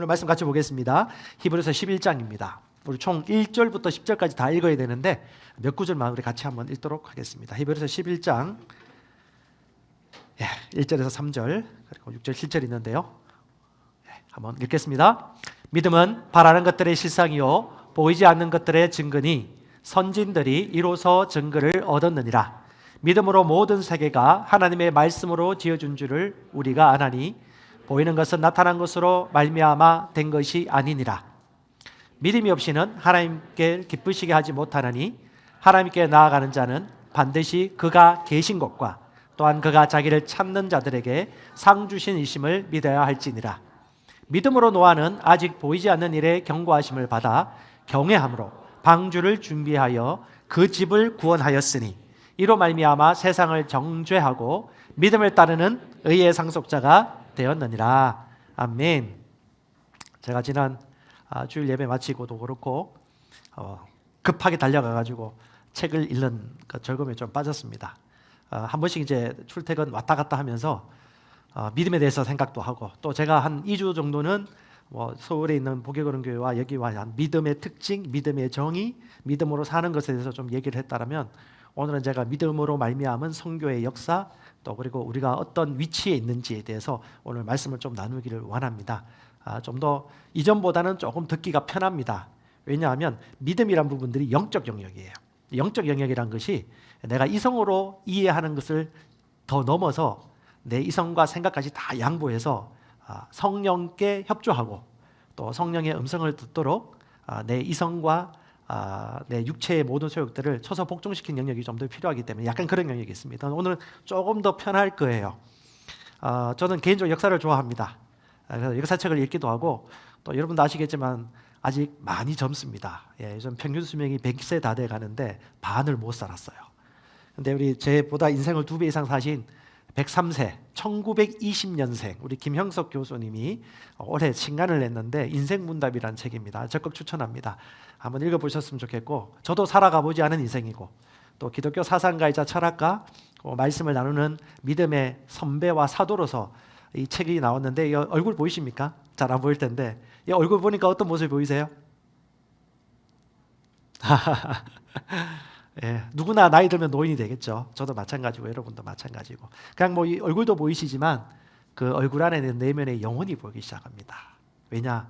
오늘 말씀 같이 보겠습니다. 히브리서 11장입니다. 우리 총 1절부터 10절까지 다 읽어야 되는데 몇 구절만 우리 같이 한번 읽도록 하겠습니다. 히브리서 11장 1절에서 3절 그리고 6절 7절 있는데요. 한번 읽겠습니다. 믿음은 바라는 것들의 실상이요 보이지 않는 것들의 증거니 선진들이 이로써 증거를 얻었느니라. 믿음으로 모든 세계가 하나님의 말씀으로 지어준 줄을 우리가 아나니 보이는 것은 나타난 것으로 말미암아 된 것이 아니니라. 믿음이 없이는 하나님께 기쁘시게 하지 못하느니 하나님께 나아가는 자는 반드시 그가 계신 것과 또한 그가 자기를 찾는 자들에게 상 주신 이심을 믿어야 할지니라. 믿음으로 노아는 아직 보이지 않는 일에 경고하심을 받아 경외함으로 방주를 준비하여 그 집을 구원하였으니 이로 말미암아 세상을 정죄하고 믿음을 따르는 의의 상속자가 되었느니라. 아멘. 제가 지난 주일 예배 마치고도 그렇고 급하게 달려가가지고 책을 읽는 그 즐거움에 좀 빠졌습니다. 한 번씩 이제 출퇴근 왔다 갔다 하면서 믿음에 대해서 생각도 하고 또 제가 한 2주 정도는 서울에 있는 보게거름교회와 여기와 한 믿음의 특징, 믿음의 정의, 믿음으로 사는 것에 대해서 좀 얘기를 했다면 오늘은 제가 믿음으로 말미암은 선교의 역사 또 그리고 우리가 어떤 위치에 있는지에 대해서 오늘 말씀을 좀 나누기를 원합니다. 좀 더 이전보다는 조금 듣기가 편합니다. 왜냐하면 믿음이란 부분들이 영적 영역이에요. 영적 영역이란 것이 내가 이성으로 이해하는 것을 더 넘어서 내 이성과 생각까지 다 양보해서 성령께 협조하고 또 성령의 음성을 듣도록 내 이성과 내 육체의 모든 소욕들을 쳐서 복종시킨 영역이 좀 더 필요하기 때문에 약간 그런 영역이 있습니다. 오늘은 조금 더 편할 거예요. 저는 개인적으로 역사를 좋아합니다. 그래서 역사책을 읽기도 하고 또 여러분도 아시겠지만 아직 많이 젊습니다. 요즘 평균 수명이 100세 다 돼 가는데 반을 못 살았어요. 근데 우리 제보다 인생을 2배 이상 사신 103세 1920년생 우리 김형석 교수님이 올해 신간을 냈는데 인생문답이라는 책입니다. 적극 추천합니다. 한번 읽어보셨으면 좋겠고 저도 살아가보지 않은 인생이고 또 기독교 사상가이자 철학가 말씀을 나누는 믿음의 선배와 사도로서 이 책이 나왔는데 이 얼굴 보이십니까? 잘 안 보일 텐데 이 얼굴 보니까 어떤 모습이 보이세요? 누구나 나이 들면 노인이 되겠죠. 저도 마찬가지고 여러분도 마찬가지고 그냥 이 얼굴도 보이시지만 그 얼굴 안에 있는 내면의 영혼이 보이기 시작합니다. 왜냐?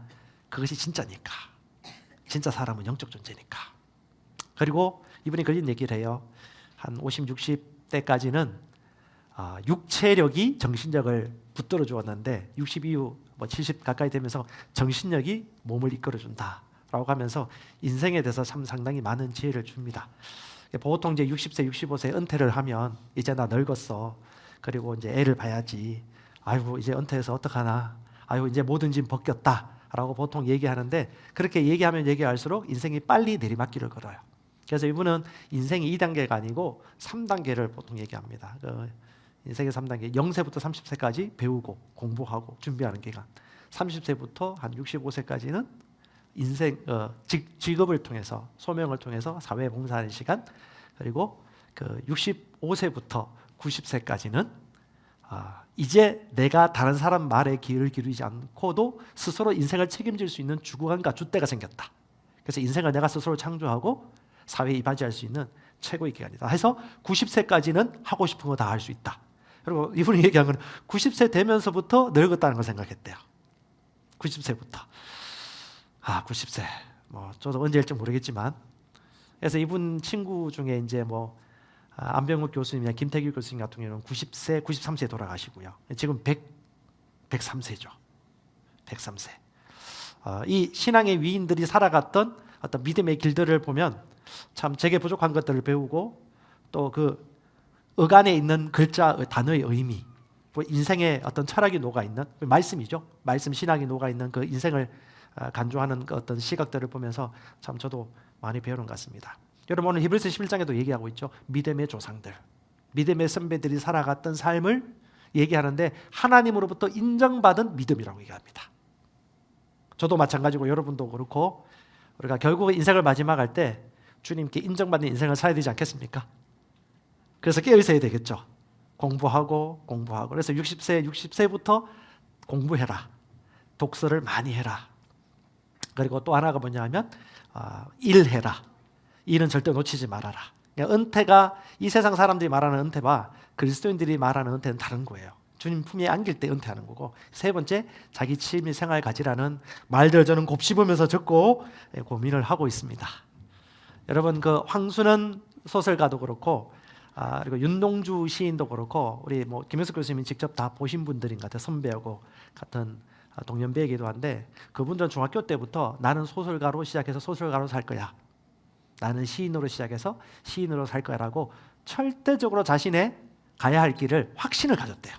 그것이 진짜니까. 진짜 사람은 영적 존재니까. 그리고 이분이 그런 얘기를 해요. 한 50, 60대까지는 육체력이 정신력을 붙들어 주었는데 60 이후 70 가까이 되면서 정신력이 몸을 이끌어 준다 라고 하면서 인생에 대해서 참 상당히 많은 지혜를 줍니다. 보통 이제 60세, 65세 은퇴를 하면 이제 나 늙었어. 그리고 이제 애를 봐야지. 아이고 이제 은퇴해서 어떡하나. 아이고 이제 모든 짐 벗겼다 라고 보통 얘기하는데 그렇게 얘기하면 얘기할수록 인생이 빨리 내리막길을 걸어요. 그래서 이분은 인생이 2단계가 아니고 3단계를 보통 얘기합니다. 인생의 3단계 0세부터 30세까지 배우고 공부하고 준비하는 기간 30세부터 한 65세까지는 인생 직업을 통해서 소명을 통해서 사회에 봉사하는 시간 그리고 그 65세부터 90세까지는 이제 내가 다른 사람 말에 귀를 기울이지 않고도 스스로 인생을 책임질 수 있는 주관과 줏대가 생겼다. 그래서 인생을 내가 스스로 창조하고 사회에 이바지할 수 있는 최고의 기간이다. 해서 90세까지는 하고 싶은 거 다 할 수 있다. 그리고 이분이 얘기한 건 90세 되면서부터 늙었다는 걸 생각했대요. 90세부터. 90세. 저도 언제일지 모르겠지만. 그래서 이분 친구 중에 이제 안병욱 교수님이나 김태규 교수님 같은 경우는 90세, 93세에 돌아가시고요. 지금 103세죠. 103세. 이 신앙의 위인들이 살아갔던 어떤 믿음의 길들을 보면 참 제게 부족한 것들을 배우고 또 그 어간에 있는 글자, 단어의 의미, 인생의 어떤 철학이 녹아있는 말씀이죠. 말씀 신학이 녹아있는 그 인생을 간주하는 그 어떤 시각들을 보면서 참 저도 많이 배우는 것 같습니다. 여러분 오늘 히브리서 11장에도 얘기하고 있죠. 믿음의 조상들, 믿음의 선배들이 살아갔던 삶을 얘기하는데 하나님으로부터 인정받은 믿음이라고 얘기합니다. 저도 마찬가지고 여러분도 그렇고 우리가 결국 인생을 마지막할 때 주님께 인정받는 인생을 살아야 되지 않겠습니까? 그래서 깨어 있어야 되겠죠. 공부하고 그래서 60세부터 공부해라. 독서를 많이 해라. 그리고 또 하나가 뭐냐 하면 일해라. 일은 절대 놓치지 말아라. 그러니까 은퇴가 이 세상 사람들이 말하는 은퇴와 그리스도인들이 말하는 은퇴는 다른 거예요. 주님 품에 안길 때 은퇴하는 거고, 세 번째 자기 취미 생활 가지라는 말들을 저는 곱씹으면서 적고 고민을 하고 있습니다. 여러분, 그 황순은 소설가도 그렇고 그리고 윤동주 시인도 그렇고 우리 김영석 교수님이 직접 다 보신 분들인 것 같아요. 선배하고 같은 동년배이기도 한데, 그분들은 중학교 때부터 나는 소설가로 시작해서 소설가로 살 거야, 나는 시인으로 시작해서 시인으로 살 거야라고 절대적으로 자신의 가야 할 길을 확신을 가졌대요.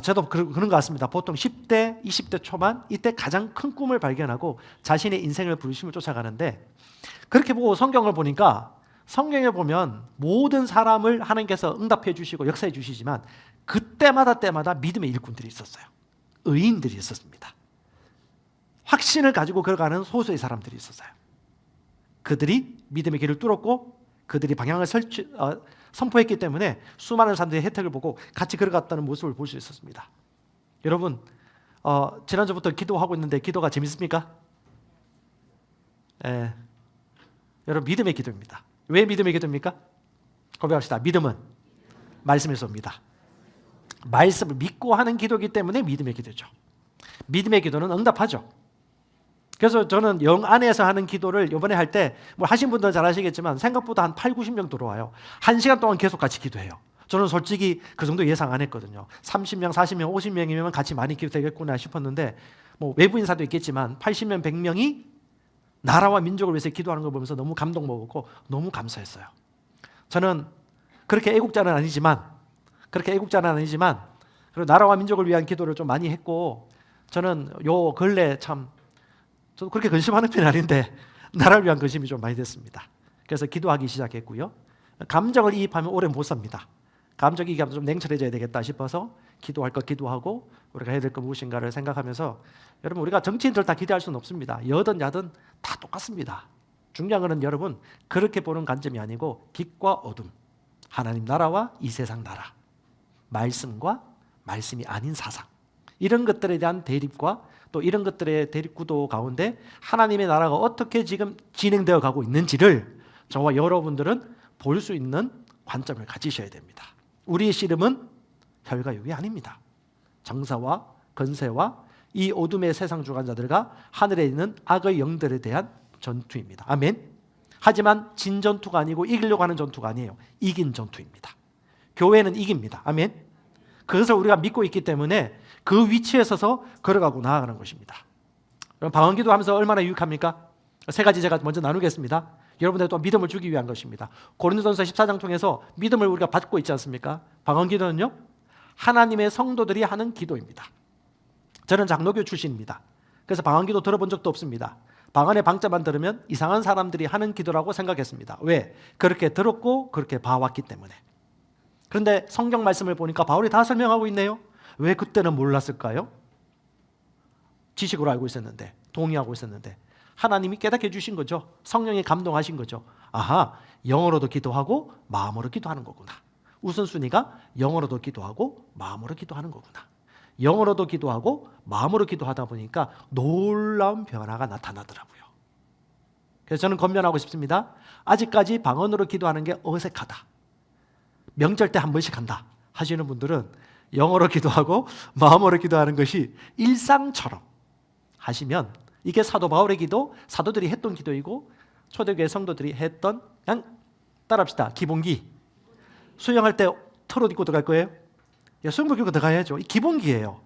저도 그런 것 같습니다. 보통 10대, 20대 초반 이때 가장 큰 꿈을 발견하고 자신의 인생을 부르심을 쫓아가는데, 그렇게 보고 성경을 보니까 성경에 보면 모든 사람을 하나님께서 응답해 주시고 역사해 주시지만 때마다 믿음의 일꾼들이 있었어요. 의인들이 있었습니다. 확신을 가지고 걸어가는 소수의 사람들이 있었어요. 그들이 믿음의 길을 뚫었고 그들이 방향을 선포했기 때문에 수많은 사람들의 혜택을 보고 같이 걸어갔다는 모습을 볼 수 있었습니다. 여러분, 지난주부터 기도하고 있는데 기도가 재밌습니까? 여러분, 믿음의 기도입니다. 왜 믿음의 기도입니까? 고백합시다. 믿음은 말씀에서 옵니다. 말씀을 믿고 하는 기도이기 때문에 믿음의 기도죠. 믿음의 기도는 응답하죠. 그래서 저는 영 안에서 하는 기도를 이번에 할 때 하신 분들은 잘 아시겠지만 생각보다 한 8, 90명 들어와요. 1시간 동안 계속 같이 기도해요. 저는 솔직히 그 정도 예상 안 했거든요. 30명, 40명, 50명이면 같이 많이 기도되겠구나 싶었는데 외부 인사도 있겠지만 80명, 100명이 나라와 민족을 위해서 기도하는 걸 보면서 너무 감동 먹었고 너무 감사했어요. 저는 그렇게 애국자는 아니지만 그리고 나라와 민족을 위한 기도를 좀 많이 했고, 저는 요 근래 참 저도 그렇게 근심하는 편이 아닌데 나라를 위한 근심이 좀 많이 됐습니다. 그래서 기도하기 시작했고요. 감정을 이입하면 오래 못 삽니다. 감정이입하면 좀 냉철해져야 되겠다 싶어서 기도할 거 기도하고 우리가 해야 될 거 무엇인가를 생각하면서, 여러분, 우리가 정치인들 다 기대할 수는 없습니다. 여든 야든 다 똑같습니다. 중요한 것은 여러분, 그렇게 보는 관점이 아니고 빛과 어둠, 하나님 나라와 이 세상 나라, 말씀과 말씀이 아닌 사상, 이런 것들에 대한 대립과 또 이런 것들의 대립구도 가운데 하나님의 나라가 어떻게 지금 진행되어 가고 있는지를 저와 여러분들은 볼 수 있는 관점을 가지셔야 됩니다. 우리의 씨름은 혈과 육이 아닙니다. 정사와 권세와 이 어둠의 세상 주관자들과 하늘에 있는 악의 영들에 대한 전투입니다. 아멘. 하지만 진 전투가 아니고 이기려고 하는 전투가 아니에요. 이긴 전투입니다. 교회는 이깁니다. 아멘. 그것을 우리가 믿고 있기 때문에 그 위치에 서서 걸어가고 나아가는 것입니다. 그럼 방언기도 하면서 얼마나 유익합니까? 세 가지 제가 먼저 나누겠습니다. 여러분들 또 믿음을 주기 위한 것입니다. 고린도전서 14장 통해서 믿음을 우리가 받고 있지 않습니까? 방언기도는요, 하나님의 성도들이 하는 기도입니다. 저는 장로교 출신입니다. 그래서 방언기도 들어본 적도 없습니다. 방언의 방자만 들으면 이상한 사람들이 하는 기도라고 생각했습니다. 왜? 그렇게 들었고 그렇게 봐왔기 때문에. 그런데 성경 말씀을 보니까 바울이 다 설명하고 있네요. 왜 그때는 몰랐을까요? 지식으로 알고 있었는데, 동의하고 있었는데 하나님이 깨닫게 해주신 거죠. 성령이 감동하신 거죠. 아하, 영어로도 기도하고 마음으로 기도하는 거구나. 우선순위가 영어로도 기도하고 마음으로 기도하는 거구나. 영어로도 기도하고 마음으로 기도하다 보니까 놀라운 변화가 나타나더라고요. 그래서 저는 권면하고 싶습니다. 아직까지 방언으로 기도하는 게 어색하다, 명절 때 한 번씩 한다 하시는 분들은 영어로 기도하고 마음으로 기도하는 것이 일상처럼 하시면, 이게 사도 바울의 기도, 사도들이 했던 기도이고 초대교회 성도들이 했던, 그냥 따라합시다. 기본기. 수영할 때 털옷 입고 들어갈 거예요? 수영복 입고 들어가야죠. 이 기본기예요.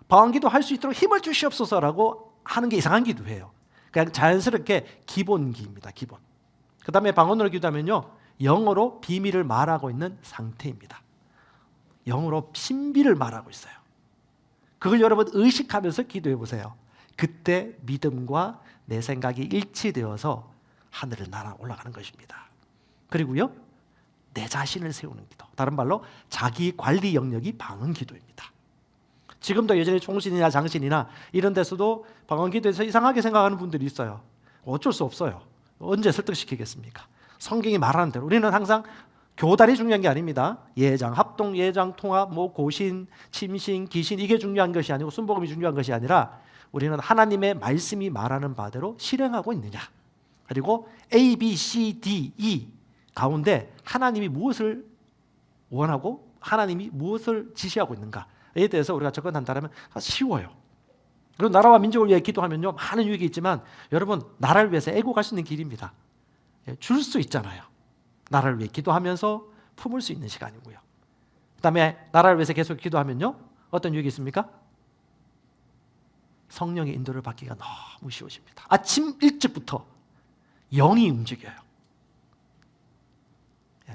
방언기도 할 수 있도록 힘을 주시옵소서라고 하는 게 이상한 기도예요. 그냥 자연스럽게 기본기입니다. 기본. 그 다음에 방언으로 기도하면요, 영어로 비밀을 말하고 있는 상태입니다. 영어로 신비를 말하고 있어요. 그걸 여러분 의식하면서 기도해 보세요. 그때 믿음과 내 생각이 일치되어서 하늘을 날아 올라가는 것입니다. 그리고요, 내 자신을 세우는 기도, 다른 말로 자기 관리 영역이 방언 기도입니다. 지금도 여전히 총신이나 장신이나 이런 데서도 방언 기도에서 이상하게 생각하는 분들이 있어요. 어쩔 수 없어요. 언제 설득시키겠습니까? 성경이 말하는 대로 우리는 항상 교단이 중요한 게 아닙니다. 예장, 합동, 예장, 통합, 고신, 침신, 기신 이게 중요한 것이 아니고 순복음이 중요한 것이 아니라 우리는 하나님의 말씀이 말하는 바대로 실행하고 있느냐. 그리고 A, B, C, D, E 가운데 하나님이 무엇을 원하고 하나님이 무엇을 지시하고 있는가에 대해서 우리가 접근한다면 쉬워요. 그리고 나라와 민족을 위해 기도하면요 많은 유익이 있지만 여러분 나라를 위해서 애국할 수 있는 길입니다. 줄 수 있잖아요. 나라를 위해 기도하면서 품을 수 있는 시간이고요. 그 다음에 나라를 위해서 계속 기도하면요 어떤 유익이 있습니까? 성령의 인도를 받기가 너무 쉬워집니다. 아침 일찍부터 영이 움직여요.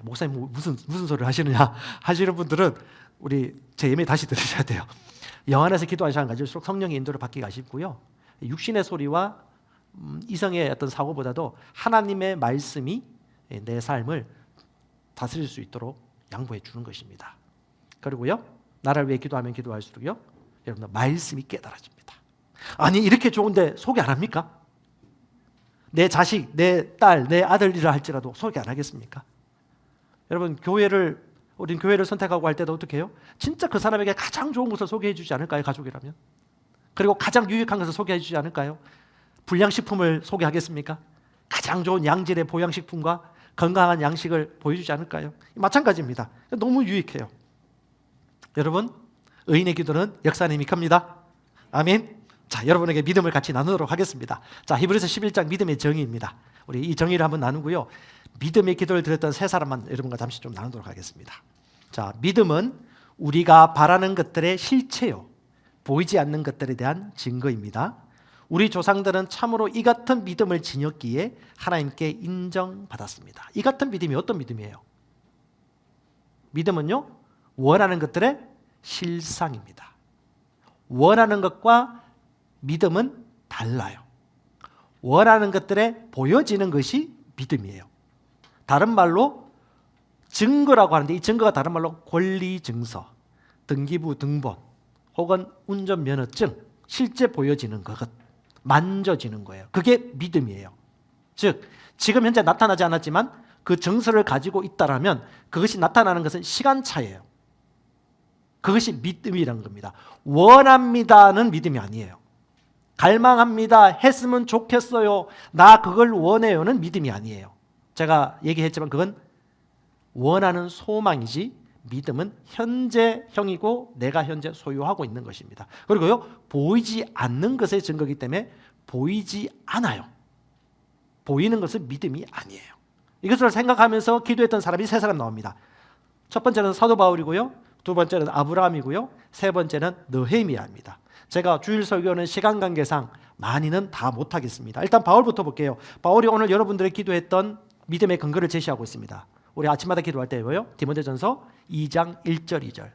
목사님 무슨 소리를 하시느냐 하시는 분들은 우리 제 예매 다시 들으셔야 돼요. 영 안에서 기도하는 시간 가질수록 성령의 인도를 받기가 쉽고요. 육신의 소리와 이성의 어떤 사고보다도 하나님의 말씀이 내 삶을 다스릴 수 있도록 양보해 주는 것입니다. 그리고요 나라를 위해 기도하면 기도할수록요 여러분들 말씀이 깨달아집니다. 아니 이렇게 좋은데 소개 안 합니까? 내 자식, 내 딸, 내 아들이라 할지라도 소개 안 하겠습니까? 여러분 우린 교회를 선택하고 할 때도 어떻게 해요? 진짜 그 사람에게 가장 좋은 것을 소개해 주지 않을까요? 가족이라면. 그리고 가장 유익한 것을 소개해 주지 않을까요? 불량식품을 소개하겠습니까? 가장 좋은 양질의 보양식품과 건강한 양식을 보여주지 않을까요? 마찬가지입니다. 너무 유익해요. 여러분 의인의 기도는 역사는 힘이 큽니다. 아멘. 자, 여러분에게 믿음을 같이 나누도록 하겠습니다. 자, 히브리서 11장 믿음의 정의입니다. 우리 이 정의를 한번 나누고요. 믿음의 기도를 드렸던 세 사람만 여러분과 잠시 좀 나누도록 하겠습니다. 자, 믿음은 우리가 바라는 것들의 실체요. 보이지 않는 것들에 대한 증거입니다. 우리 조상들은 참으로 이 같은 믿음을 지녔기에 하나님께 인정받았습니다. 이 같은 믿음이 어떤 믿음이에요? 믿음은요, 원하는 것들의 실상입니다. 원하는 것과 믿음은 달라요. 원하는 것들에 보여지는 것이 믿음이에요. 다른 말로 증거라고 하는데 이 증거가 다른 말로 권리증서, 등기부 등본 혹은 운전면허증, 실제 보여지는 것, 만져지는 거예요. 그게 믿음이에요. 즉 지금 현재 나타나지 않았지만 그 증서를 가지고 있다라면 그것이 나타나는 것은 시간차예요. 그것이 믿음이라는 겁니다. 원합니다는 믿음이 아니에요. 갈망합니다, 했으면 좋겠어요, 나 그걸 원해요는 믿음이 아니에요. 제가 얘기했지만 그건 원하는 소망이지 믿음은 현재형이고 내가 현재 소유하고 있는 것입니다. 그리고요 보이지 않는 것의 증거이기 때문에 보이지 않아요. 보이는 것은 믿음이 아니에요. 이것을 생각하면서 기도했던 사람이 세 사람 나옵니다. 첫 번째는 사도 바울이고요, 두 번째는 아브라함이고요, 세 번째는 느헤미야입니다. 제가 주일 설교는 시간 관계상 많이는 다 못하겠습니다. 일단 바울부터 볼게요. 바울이 오늘 여러분들이 기도했던 믿음의 근거를 제시하고 있습니다. 우리 아침마다 기도할 때요, 디모데전서 2장 1절 2절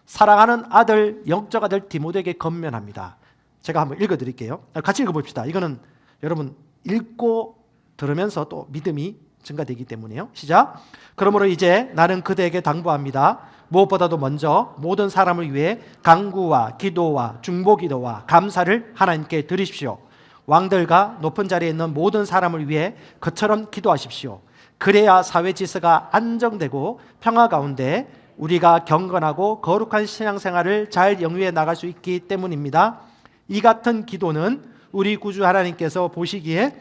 사랑하는 아들 영적 아들 디모데에게 건면합니다. 제가 한번 읽어드릴게요. 같이 읽어봅시다. 이거는 여러분 읽고 들으면서 또 믿음이 증가되기 때문에요. 시작. 그러므로 이제 나는 그대에게 당부합니다. 무엇보다도 먼저 모든 사람을 위해 간구와 기도와 중보기도와 감사를 하나님께 드리십시오. 왕들과 높은 자리에 있는 모든 사람을 위해 그처럼 기도하십시오. 그래야 사회 질서가 안정되고 평화 가운데 우리가 경건하고 거룩한 신앙생활을 잘 영위해 나갈 수 있기 때문입니다. 이 같은 기도는 우리 구주 하나님께서 보시기에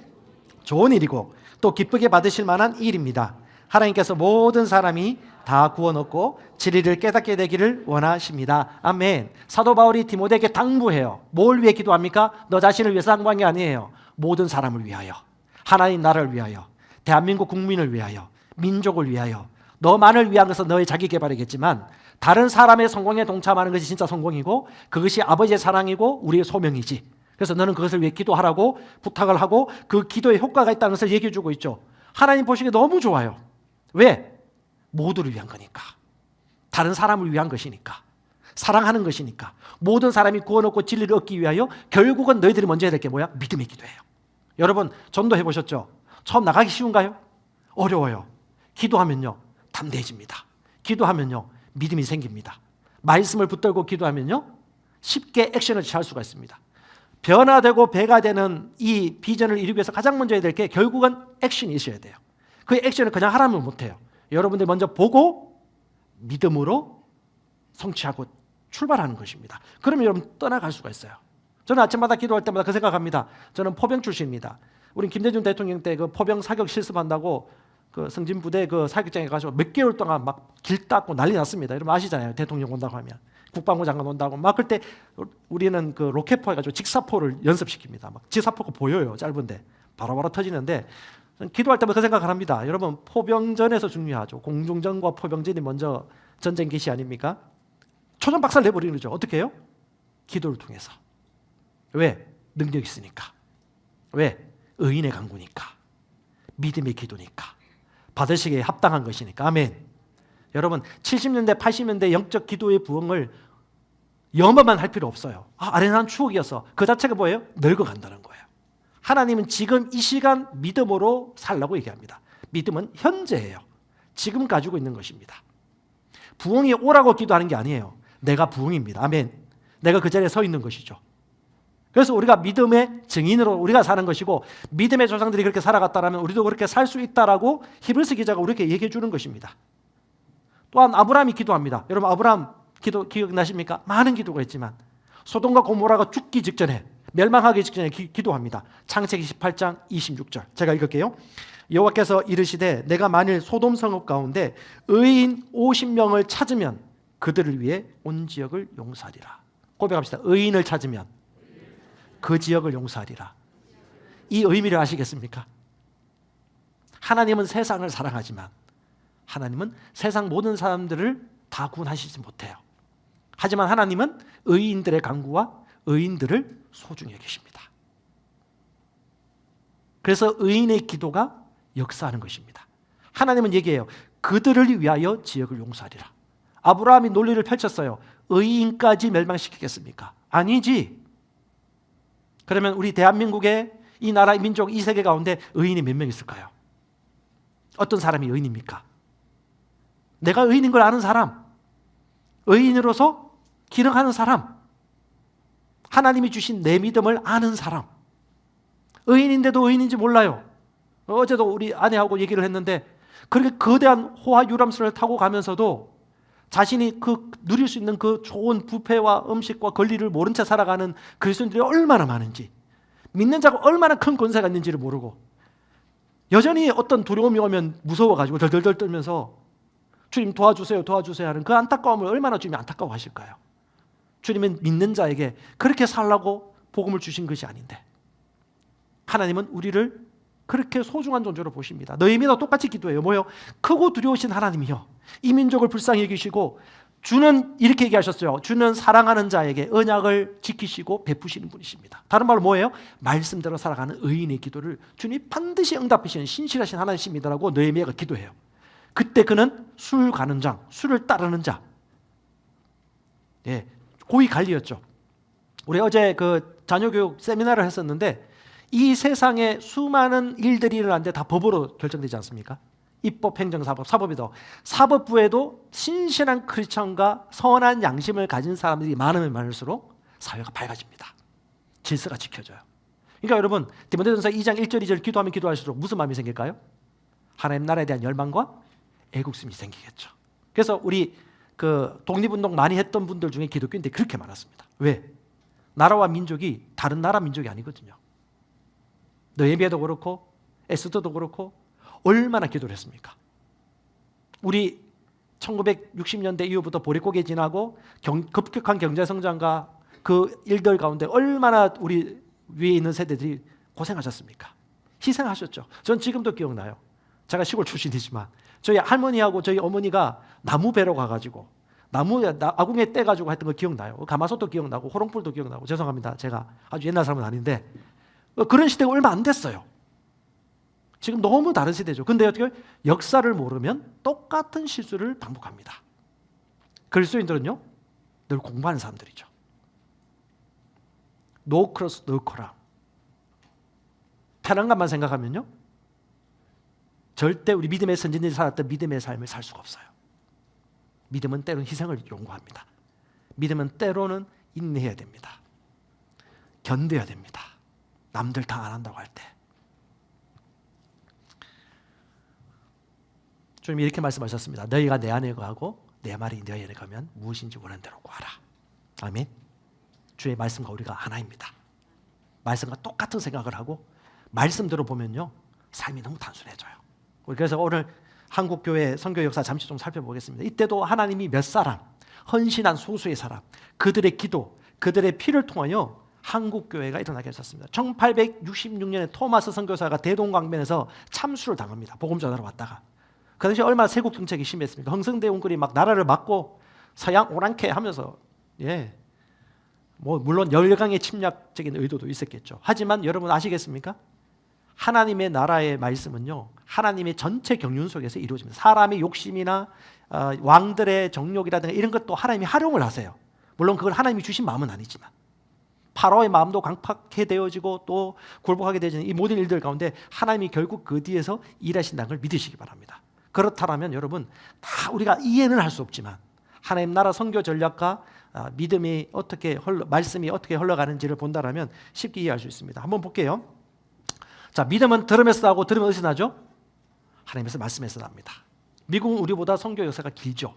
좋은 일이고 또 기쁘게 받으실 만한 일입니다. 하나님께서 모든 사람이 다 구원 얻고 진리를 깨닫게 되기를 원하십니다. 아멘. 사도 바울이 디모데에게 당부해요. 뭘 위해 기도합니까? 너 자신을 위해서 당부한 게 아니에요. 모든 사람을 위하여, 하나님 나라를 위하여, 대한민국 국민을 위하여, 민족을 위하여. 너만을 위한 것은 너의 자기 개발이겠지만 다른 사람의 성공에 동참하는 것이 진짜 성공이고 그것이 아버지의 사랑이고 우리의 소명이지. 그래서 너는 그것을 위해 기도하라고 부탁을 하고 그 기도에 효과가 있다는 것을 얘기해 주고 있죠. 하나님 보시기에 너무 좋아요. 왜? 모두를 위한 거니까. 다른 사람을 위한 것이니까. 사랑하는 것이니까. 모든 사람이 구원 얻고 진리를 얻기 위하여 결국은 너희들이 먼저 해야 될 게 뭐야? 믿음의 기도예요. 여러분 전도해 보셨죠? 처음 나가기 쉬운가요? 어려워요. 기도하면요 담대해집니다. 기도하면요 믿음이 생깁니다. 말씀을 붙들고 기도하면요 쉽게 액션을 취할 수가 있습니다. 변화되고 배가 되는 이 비전을 이루기 위해서 가장 먼저 해야 될 게 결국은 액션이 있어야 돼요. 그 액션을 그냥 하라면 못해요. 여러분들이 먼저 보고 믿음으로 성취하고 출발하는 것입니다. 그러면 여러분 떠나갈 수가 있어요. 저는 아침마다 기도할 때마다 그 생각합니다. 저는 포병 출신입니다. 우리 김대중 대통령 때 그 포병 사격 실습한다고 그 승진부대 그 사격장에 가서 몇 개월 동안 막 길 닦고 난리 났습니다. 여러분 아시잖아요. 대통령 온다고 하면 국방부 장관 온다고 막 그때 우리는 그 로켓포 해가지고 직사포를 연습시킵니다. 막 직사포가 보여요. 짧은데 바로바로 터지는데 기도할 때마다 그 생각을 합니다. 여러분 포병전에서 중요하죠. 공중전과 포병전이 먼저 전쟁 개시 아닙니까? 초전 박살 내버리는 거죠. 어떻게 해요? 기도를 통해서. 왜? 능력이 있으니까. 왜? 의인의 강구니까. 믿음의 기도니까. 받으시기에 합당한 것이니까. 아멘. 여러분 70년대 80년대 영적 기도의 부흥을 염원만 할 필요 없어요. 아련한 추억이어서 그 자체가 뭐예요? 늙어간다는 거예요. 하나님은 지금 이 시간 믿음으로 살라고 얘기합니다. 믿음은 현재예요. 지금 가지고 있는 것입니다. 부흥이 오라고 기도하는 게 아니에요. 내가 부흥입니다. 아멘. 내가 그 자리에 서 있는 것이죠. 그래서 우리가 믿음의 증인으로 우리가 사는 것이고 믿음의 조상들이 그렇게 살아갔다면 우리도 그렇게 살 수 있다라고 히브리서 기자가 우리에게 얘기해 주는 것입니다. 또한 아브라함이 기도합니다. 여러분 아브라함 기도 기억나십니까? 많은 기도가 있지만 소돔과 고모라가 죽기 직전에 멸망하기 직전에 기도합니다. 창세기 18장 26절 제가 읽을게요. 여호와께서 이르시되 내가 만일 소돔 성읍 가운데 의인 50명을 찾으면 그들을 위해 온 지역을 용서하리라. 고백합시다. 의인을 찾으면 그 지역을 용서하리라. 이 의미를 아시겠습니까? 하나님은 세상을 사랑하지만 하나님은 세상 모든 사람들을 다 구원하시지 못해요. 하지만 하나님은 의인들의 간구와 의인들을 소중히 여기십니다. 그래서 의인의 기도가 역사하는 것입니다. 하나님은 얘기해요. 그들을 위하여 지역을 용서하리라. 아브라함이 논리를 펼쳤어요. 의인까지 멸망시키겠습니까? 아니지. 그러면 우리 대한민국의 이 나라, 이 민족, 이 세계 가운데 의인이 몇 명 있을까요? 어떤 사람이 의인입니까? 내가 의인인 걸 아는 사람, 의인으로서 기능하는 사람, 하나님이 주신 내 믿음을 아는 사람, 의인인데도 의인인지 몰라요. 어제도 우리 아내하고 얘기를 했는데 그렇게 거대한 호화 유람선을 타고 가면서도 자신이 그 누릴 수 있는 그 좋은 뷔페와 음식과 권리를 모른 채 살아가는 그리스도인들이 얼마나 많은지, 믿는 자가 얼마나 큰 권세가 있는지를 모르고 여전히 어떤 두려움이 오면 무서워가지고 덜덜덜 떨면서 주님 도와주세요 도와주세요 하는 그 안타까움을 얼마나 주님이 안타까워하실까요? 주님은 믿는 자에게 그렇게 살라고 복음을 주신 것이 아닌데 하나님은 우리를 그렇게 소중한 존재로 보십니다. 너희미도 똑같이 기도해요. 뭐요? 크고 두려우신 하나님이요, 이 민족을 불쌍히 여기시고 주는 이렇게 얘기하셨어요. 주는 사랑하는 자에게 언약을 지키시고 베푸시는 분이십니다. 다른 말로 뭐예요? 말씀대로 살아가는 의인의 기도를 주님이 반드시 응답하시는 신실하신 하나님이시라고 느헤미야가 기도해요. 그때 그는 술 가는 장, 술을 따르는 자, 고위 관리였죠. 우리 어제 그 자녀교육 세미나를 했었는데 이 세상에 수많은 일들이 일어나는데 다 법으로 결정되지 않습니까? 입법, 행정, 사법, 사법이도 사법부에도 신실한 크리스천과 선한 양심을 가진 사람들이 많으면 많을수록 사회가 밝아집니다. 질서가 지켜져요. 그러니까 여러분 디모데전서 2장 1절 2절 기도하면 기도할수록 무슨 마음이 생길까요? 하나님 나라에 대한 열망과 애국심이 생기겠죠. 그래서 우리 그 독립운동 많이 했던 분들 중에 기독교인들이 그렇게 많았습니다. 왜? 나라와 민족이 다른 나라 민족이 아니거든요. 느헤미야도 그렇고 에스더도 그렇고 얼마나 기도를 했습니까? 우리 1960년대 이후부터 보릿고개 지나고 급격한 경제성장과 그 일들 가운데 얼마나 우리 위에 있는 세대들이 고생하셨습니까? 희생하셨죠. 전 지금도 기억나요. 제가 시골 출신이지만 저희 할머니하고 저희 어머니가 나무 베러 가가지고 아궁에 떼가지고 했던 거 기억나요. 가마솥도 기억나고 호롱불도 기억나고. 죄송합니다. 제가 아주 옛날 사람은 아닌데 그런 시대가 얼마 안 됐어요. 지금 너무 다른 시대죠. 근데 어떻게 역사를 모르면 똑같은 실수를 반복합니다. 그리스도인들은요 늘 공부하는 사람들이죠. 노 크로스 노 코라. 편안감만 생각하면요 절대 우리 믿음의 선진들이 살았던 믿음의 삶을 살 수가 없어요. 믿음은 때로는 희생을 요구합니다. 믿음은 때로는 인내해야 됩니다. 견뎌야 됩니다. 남들 다 안 한다고 할 때. 주님이 이렇게 말씀하셨습니다. 너희가 내 안에 거하고 내 말이 너희 안에 가면 무엇인지 원하는 대로 구하라. 아멘. 주의 말씀과 우리가 하나입니다. 말씀과 똑같은 생각을 하고 말씀대로 보면요 삶이 너무 단순해져요. 그래서 오늘 한국교회 선교 역사 잠시 좀 살펴보겠습니다. 이때도 하나님이 몇 사람, 헌신한 소수의 사람, 그들의 기도, 그들의 피를 통하여 한국교회가 일어나게 하셨습니다. 1866년에 토마스 선교사가 대동강변에서 참수를 당합니다. 복음 전하러 왔다가. 그 당시 얼마나 세국 정책이 심했습니까? 흥성대원군이 막 나라를 막고 서양 오랑캐 하면서 뭐 물론 열강의 침략적인 의도도 있었겠죠. 하지만 여러분 아시겠습니까? 하나님의 나라의 말씀은요 하나님의 전체 경륜 속에서 이루어집니다. 사람의 욕심이나 왕들의 정욕이라든가 이런 것도 하나님이 활용을 하세요. 물론 그걸 하나님이 주신 마음은 아니지만 파라오의 마음도 강팍해 되어지고 또 굴복하게 되어지는 이 모든 일들 가운데 하나님이 결국 그 뒤에서 일하신다는 걸 믿으시기 바랍니다. 그렇다면 여러분 다 우리가 이해는 할 수 없지만 하나님 나라 선교 전략과 믿음이 어떻게 말씀이 어떻게 흘러가는지를 본다면 쉽게 이해할 수 있습니다. 한번 볼게요. 자, 믿음은 들음에서 나고 들으면 어디서 나죠? 하나님께서 말씀에서 납니다. 미국은 우리보다 선교 역사가 길죠.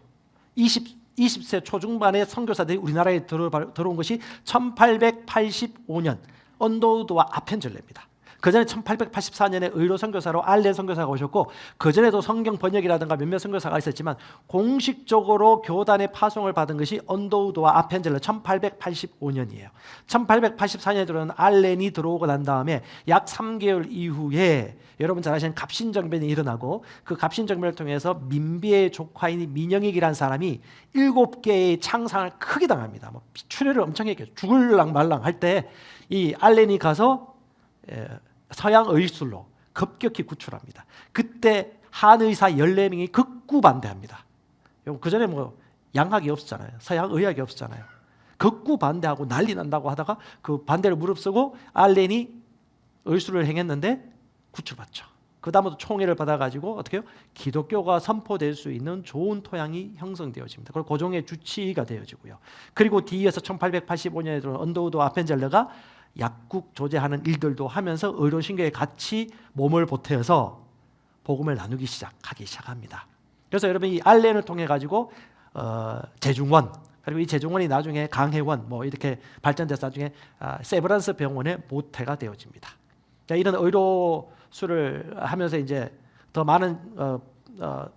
20세 초중반의 선교사들이 우리나라에 들어온 것이 1885년 언더우드와 아펜젤레입니다. 그 전에 1884년에 의로 선교사로 알렌 선교사가 오셨고 그 전에도 성경 번역이라든가 몇몇 선교사가 있었지만 공식적으로 교단의 파송을 받은 것이 언더우드와 아펜젤레 1885년이에요. 1884년에 들어온 알렌이 들어오고 난 다음에 약 3개월 이후에 여러분 잘 아시는 갑신정변이 일어나고 그 갑신정변을 통해서 민비의 조카인 민영익이라는 사람이 7개의 창상을 크게 당합니다. 뭐 출혈을 엄청 했겠죠. 죽을랑 말랑 할 때 이 알렌이 가서 서양 의술로 급격히 구출합니다. 그때 한의사 14명이 극구 반대합니다. 그 전에 뭐 양학이 없었잖아요. 서양 의학이 없었잖아요. 극구 반대하고 난리 난다고 하다가 그 반대를 무릅쓰고 알렌이 의술을 행했는데 구출받죠. 그 다음부터 총애를 받아가지고 어떻게 해요? 기독교가 선포될 수 있는 좋은 토양이 형성되어집니다. 그리고 고종의 주치의가 되어지고요. 그리고 뒤에서 1885년에 들어온 언더우드 아펜젤러가 약국 조제하는 일들도 하면서 의료신교에 같이 몸을 보태어서 복음을 나누기 시작합니다. 그래서 여러분 이 알렌을 통해 가지고 재중원 그리고 이 재중원이 나중에 강혜원 뭐 이렇게 발전돼서 나중에 세브란스 병원의 모태가 되어집니다. 이런 의료술을 하면서 이제 더 많은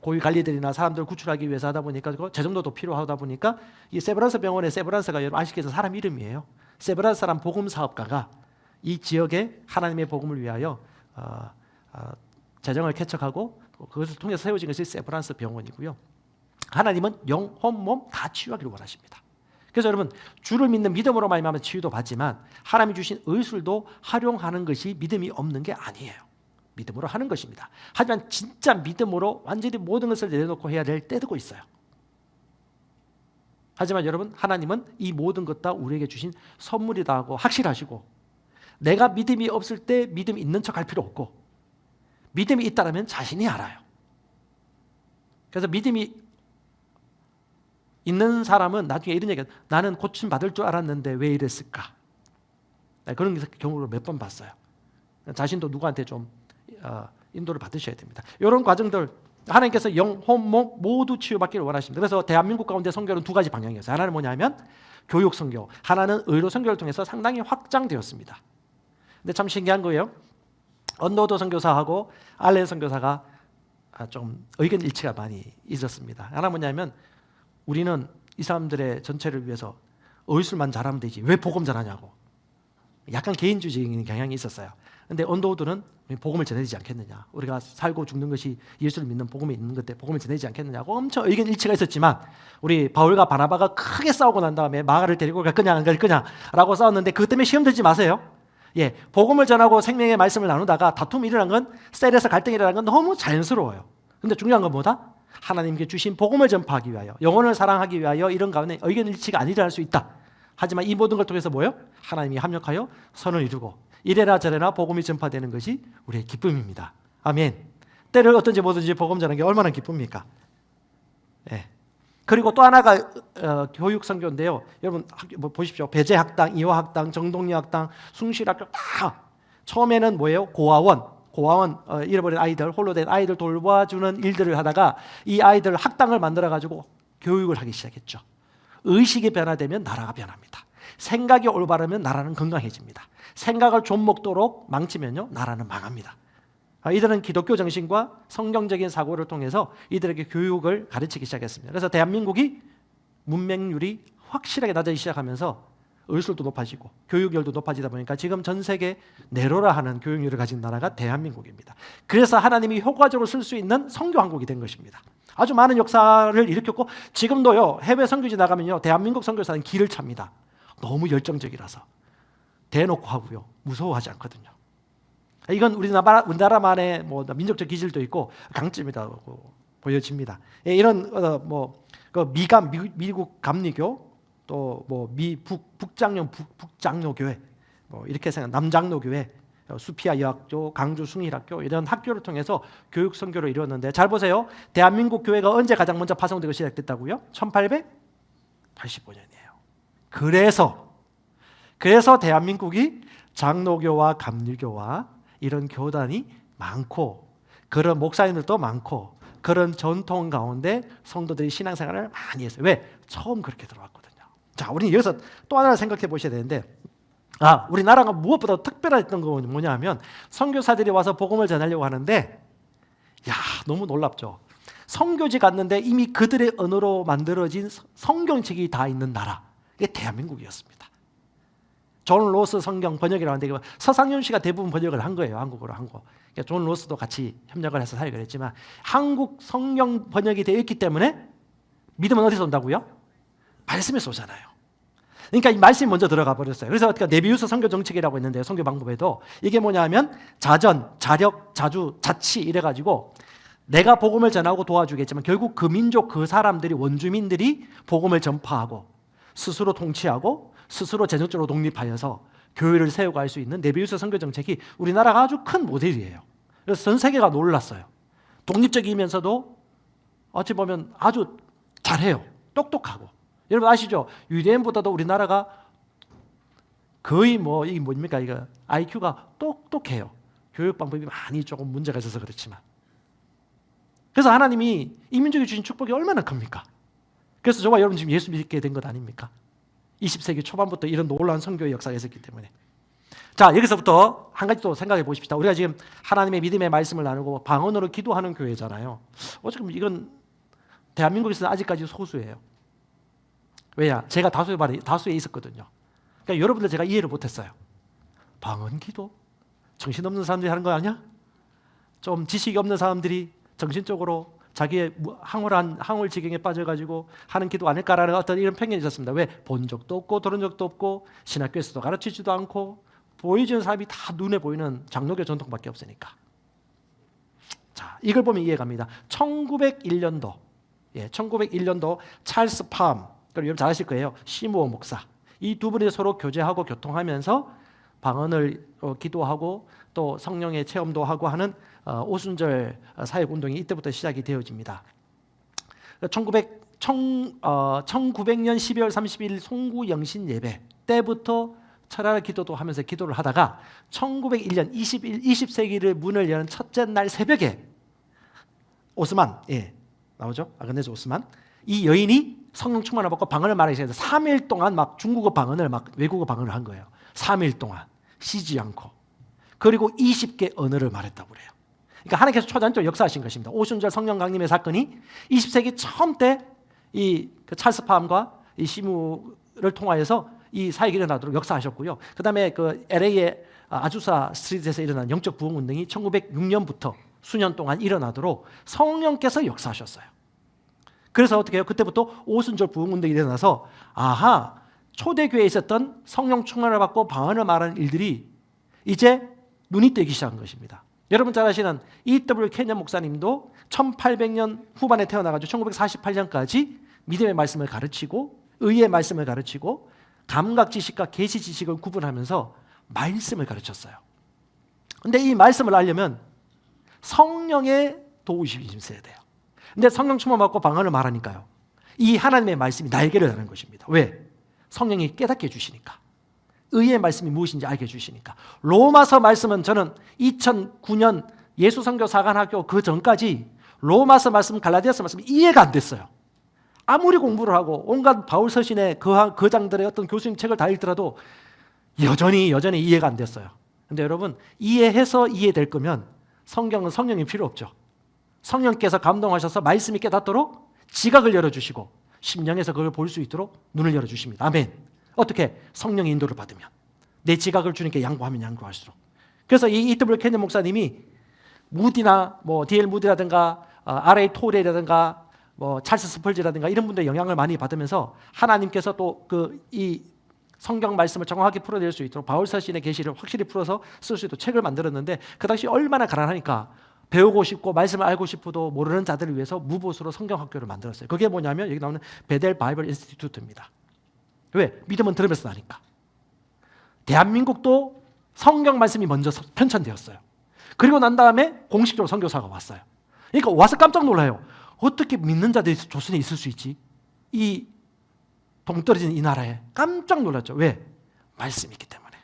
고위 관리들이나 사람들을 구출하기 위해서 하다 보니까 재정도도 필요하다 보니까 이 세브란스 병원의 세브란스가 여러분 아시겠어요? 사람 이름이에요. 세브란스 사람 복음 사업가가 이 지역에 하나님의 복음을 위하여 재정을 개척하고 그것을 통해서 세워진 것이 세브란스 병원이고요. 하나님은 영, 혼, 몸 다 치유하기를 원하십니다. 그래서 여러분 주를 믿는 믿음으로 말미암아 치유도 받지만 하나님이 주신 의술도 활용하는 것이 믿음이 없는 게 아니에요. 믿음으로 하는 것입니다. 하지만 진짜 믿음으로 완전히 모든 것을 내려놓고 해야 될 때도 있어요. 하지만 여러분 하나님은 이 모든 것 다 우리에게 주신 선물이다 하고 확실하시고 내가 믿음이 없을 때 믿음이 있는 척할 필요 없고 믿음이 있다면 자신이 알아요. 그래서 믿음이 있는 사람은 나중에 이런 얘기해요. 나는 고침 받을 줄 알았는데 왜 이랬을까? 그런 경우를 몇 번 봤어요. 자신도 누구한테 좀 인도를 받으셔야 됩니다. 이런 과정들 하나님께서 영, 혼, 몸 모두 치유받기를 원하십니다. 그래서 대한민국 가운데 선교는 두 가지 방향이었어요. 하나는 뭐냐면 교육 선교, 하나는 의료 선교를 통해서 상당히 확장되었습니다. 근데 참 신기한 거예요. 언더우드 선교사하고 알렌 선교사가 좀 의견 일치가 많이 있었습니다. 하나 뭐냐면 우리는 이 사람들의 전체를 위해서 의술만 잘하면 되지 왜 복음 전하냐고 약간 개인주의적인 경향이 있었어요. 그런데 언더우드는 복음을 전해지지 않겠느냐, 우리가 살고 죽는 것이 예수를 믿는 복음에 있는 것 때문에 복음을 전해지지 않겠느냐고 엄청 의견 일치가 있었지만 우리 바울과 바나바가 크게 싸우고 난 다음에 마가를 데리고 갈 거냐 안 갈 거냐라고 싸웠는데 그것 때문에 시험 들지 마세요. 복음을 전하고 생명의 말씀을 나누다가 다툼이 일어난 건 셀에서 갈등이 일어난 건 너무 자연스러워요. 근데 중요한 건 뭐다? 하나님께 주신 복음을 전파하기 위하여 영혼을 사랑하기 위하여 이런 가운데 의견 일치가 안 일어날 수 있다. 하지만 이 모든 걸 통해서 뭐예요? 하나님이 합력하여 선을 이루고 이래라 저래라 복음이 전파되는 것이 우리의 기쁨입니다. 아멘. 때를 어떤지 뭐든지 복음 전하는 게 얼마나 기쁩니까? 그리고 또 하나가 교육 선교인데요. 여러분 보십시오. 배재학당, 이화학당, 정동리학당, 숭실학교 다 처음에는 뭐예요? 고아원, 고아원, 잃어버린 아이들, 홀로 된 아이들 돌봐주는 일들을 하다가 이 아이들 학당을 만들어가지고 교육을 하기 시작했죠. 의식이 변화되면 나라가 변합니다. 생각이 올바르면 나라는 건강해집니다. 생각을 좀 먹도록 망치면요, 나라는 망합니다. 이들은 기독교 정신과 성경적인 사고를 통해서 이들에게 교육을 가르치기 시작했습니다. 그래서 대한민국이 문맹률이 확실하게 낮아지기 시작하면서 의술도 높아지고 교육열도 높아지다 보니까 지금 전 세계 내로라 하는 교육열을 가진 나라가 대한민국입니다. 그래서 하나님이 효과적으로 쓸 수 있는 선교 왕국이 된 것입니다. 아주 많은 역사를 일으켰고 지금도요, 해외 선교지 나가면요, 대한민국 선교사는 길을 찹니다. 너무 열정적이라서 대놓고 하고요, 무서워하지 않거든요. 이건 우리나라만의 뭐 민족적 기질도 있고 강점이라고 보여집니다. 이런 미국 감리교, 또 뭐 북장로 교회, 뭐 이렇게 생각, 남장로 교회, 수피아 여학교, 강주 숭일학교 이런 학교를 통해서 교육 선교를 이루었는데, 잘 보세요. 대한민국 교회가 언제 가장 먼저 파송되고 시작됐다고요? 1885년이에요. 그래서 대한민국이 장로교와 감리교와 이런 교단이 많고 그런 목사님들도 많고 그런 전통 가운데 성도들이 신앙생활을 많이 했어요. 왜? 처음 그렇게 들어왔거든요. 자, 우리는 여기서 또 하나를 생각해 보셔야 되는데, 우리나라가 무엇보다 특별했던 건 뭐냐 하면 선교사들이 와서 복음을 전하려고 하는데, 너무 놀랍죠. 선교지 갔는데 이미 그들의 언어로 만들어진 성경책이 다 있는 나라, 이게 대한민국이었습니다. 존 로스 성경 번역이라고 하는데 서상윤 씨가 대부분 번역을 한 거예요. 한국어로 한 거. 그러니까 존 로스도 같이 협력을 해서 사역을 했지만 한국 성경 번역이 되어 있기 때문에 믿음은 어디서 온다고요? 말씀에서 오잖아요. 그러니까 이 말씀이 먼저 들어가 버렸어요. 그래서 네비우스 선교 정책이라고 있는데요, 선교 방법에도 이게 뭐냐면 자전, 자력, 자주, 자치 이래가지고 내가 복음을 전하고 도와주겠지만 결국 그 민족, 그 사람들이, 원주민들이 복음을 전파하고 스스로 통치하고 스스로 재정적으로 독립하여서 교회를 세워갈 수 있는 네비우스 선교 정책이 우리나라가 아주 큰 모델이에요. 그래서 전 세계가 놀랐어요. 독립적이면서도 어찌 보면 아주 잘해요. 똑똑하고. 여러분 아시죠? 유대인보다도 우리나라가 거의 이게 뭡니까? 이거 IQ가 똑똑해요. 교육 방법이 많이 조금 문제가 있어서 그렇지만. 그래서 하나님이 이 민족에 주신 축복이 얼마나 큽니까? 그래서 저와 여러분 지금 예수 믿게 된 것 아닙니까? 20세기 초반부터 이런 놀라운 선교의 역사가 있었기 때문에. 자, 여기서부터 한 가지 또 생각해 보십시다. 우리가 지금 하나님의 믿음의 말씀을 나누고 방언으로 기도하는 교회잖아요. 어쨌든 이건 대한민국에서는 아직까지 소수예요. 왜냐? 제가 다수에 있었거든요. 그러니까 여러분들 제가 이해를 못했어요. 방언 기도? 정신없는 사람들이 하는 거 아니야? 좀 지식이 없는 사람들이 정신적으로 자기의 항월지경에 빠져가지고 하는 기도 아닐까라는 어떤 이런 편견이 있었습니다. 왜? 본 적도 없고 들은 적도 없고 신학교에서도 가르치지도 않고 보여주는 사람이 다 눈에 보이는 장로교 전통밖에 없으니까. 자, 이걸 보면 이해갑니다. 1901년도 찰스 팜, 여러분 잘 아실 거예요. 시무어 목사. 이 두 분이 서로 교제하고 교통하면서 방언을 기도하고 또 성령의 체험도 하고 하는 오순절 사역운동이 이때부터 시작이 되어집니다. 1900년 12월 30일 송구 영신 예배 때부터 철야 기도도 하면서 기도를 하다가 1901년 20세기를 문을 여는 첫째 날 새벽에 오스만, 나오죠? 아그네스 오스만, 이 여인이 성령 충만을 받고 방언을 말하기 시작해서 3일 동안 막 중국어 방언을 외국어 방언을 한 거예요. 3일 동안 쉬지 않고. 그리고 20개 언어를 말했다고 그래요. 그러니까 하나님께서 초자연적으로 역사하신 것입니다. 오순절 성령 강림의 사건이 20세기 처음 때 이 찰스 팜과 이 시무를 통하여서 이 사역이 일어나도록 역사하셨고요. 그다음에 그 LA의 아주사 스트리트에서 일어난 영적 부흥 운동이 1906년부터 수년 동안 일어나도록 성령께서 역사하셨어요. 그래서 어떻게 해요? 그때부터 오순절 부흥 운동이 일어나서 초대교회에 있었던 성령 충만을 받고 방언을 말하는 일들이 이제 눈이 뜨기 시작한 것입니다. 여러분 잘 아시는 E.W. 케년 목사님도 1800년 후반에 태어나가지고 1948년까지 믿음의 말씀을 가르치고 의의 말씀을 가르치고 감각 지식과 계시 지식을 구분하면서 말씀을 가르쳤어요. 그런데 이 말씀을 알려면 성령의 도우심이 있어야 돼요. 근데 성령 충만 받고 방언을 말하니까요, 이 하나님의 말씀이 날개를 다는 것입니다. 왜? 성령이 깨닫게 해주시니까. 의의 말씀이 무엇인지 알게 해주시니까. 로마서 말씀은 저는 2009년 예수선교사관학교 그 전까지 로마서 말씀, 갈라디아서 말씀이 이해가 안 됐어요. 아무리 공부를 하고 온갖 바울 서신의 그 장들의 어떤 교수님 책을 다 읽더라도 여전히 이해가 안 됐어요. 근데 여러분, 이해해서 이해될 거면 성경은 성령이 필요 없죠. 성령께서 감동하셔서 말씀이 깨닫도록 지각을 열어주시고 심령에서 그걸 볼 수 있도록 눈을 열어주십니다. 아멘. 어떻게? 성령의 인도를 받으면. 내 지각을 주님께 양보하면 양보할수록. 그래서 이 E.W. 케니 목사님이 무디나 D.L. 무디라든가 R.A. 토레라든가 찰스 스펄지라든가 이런 분들의 영향을 많이 받으면서 하나님께서 또 이 성경 말씀을 정확하게 풀어낼 수 있도록 바울 서신의 계시를 확실히 풀어서 쓸 수 있도록 책을 만들었는데, 그 당시 얼마나 가난하니까 배우고 싶고 말씀을 알고 싶어도 모르는 자들을 위해서 무보수로 성경학교를 만들었어요. 그게 뭐냐면 여기 나오는 베델 바이블 인스티튜트입니다. 왜? 믿음은 들으면서 나니까. 대한민국도 성경 말씀이 먼저 편찬되었어요. 그리고 난 다음에 공식적으로 선교사가 왔어요. 그러니까 와서 깜짝 놀라요. 어떻게 믿는 자들이 조선에 있을 수 있지? 이 동떨어진 이 나라에. 깜짝 놀랐죠. 왜? 말씀이 있기 때문에.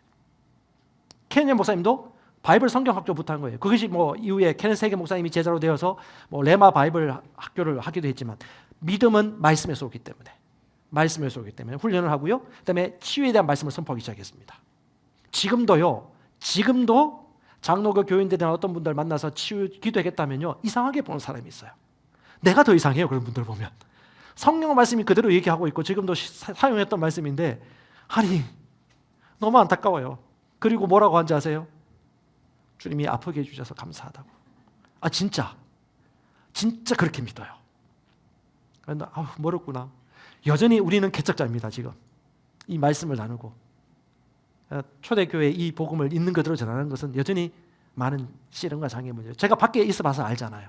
케니 목사님도 바이블 성경학교부터 한 거예요. 그것이 이후에 케네 세게 목사님이 제자로 되어서 레마 바이블 학교를 하기도 했지만, 믿음은 말씀에서 오기 때문에, 말씀에서 오기 때문에 훈련을 하고요. 그다음에 치유에 대한 말씀을 선포하기 시작했습니다. 지금도 장로교 교인들이나 어떤 분들 만나서 치유 기도하겠다면요, 이상하게 보는 사람이 있어요. 내가 더 이상해요. 그런 분들 보면 성경 말씀이 그대로 얘기하고 있고 지금도 사용했던 말씀인데, 아니 너무 안타까워요. 그리고 뭐라고 한지 아세요? 주님이 아프게 해주셔서 감사하다고. 진짜 그렇게 믿어요. 그런데 멀었구나. 여전히 우리는 개척자입니다. 지금 이 말씀을 나누고 초대교회 이 복음을 있는 그대로 전하는 것은 여전히 많은 시련과 장애 문제예요. 제가 밖에 있어봐서 알잖아요.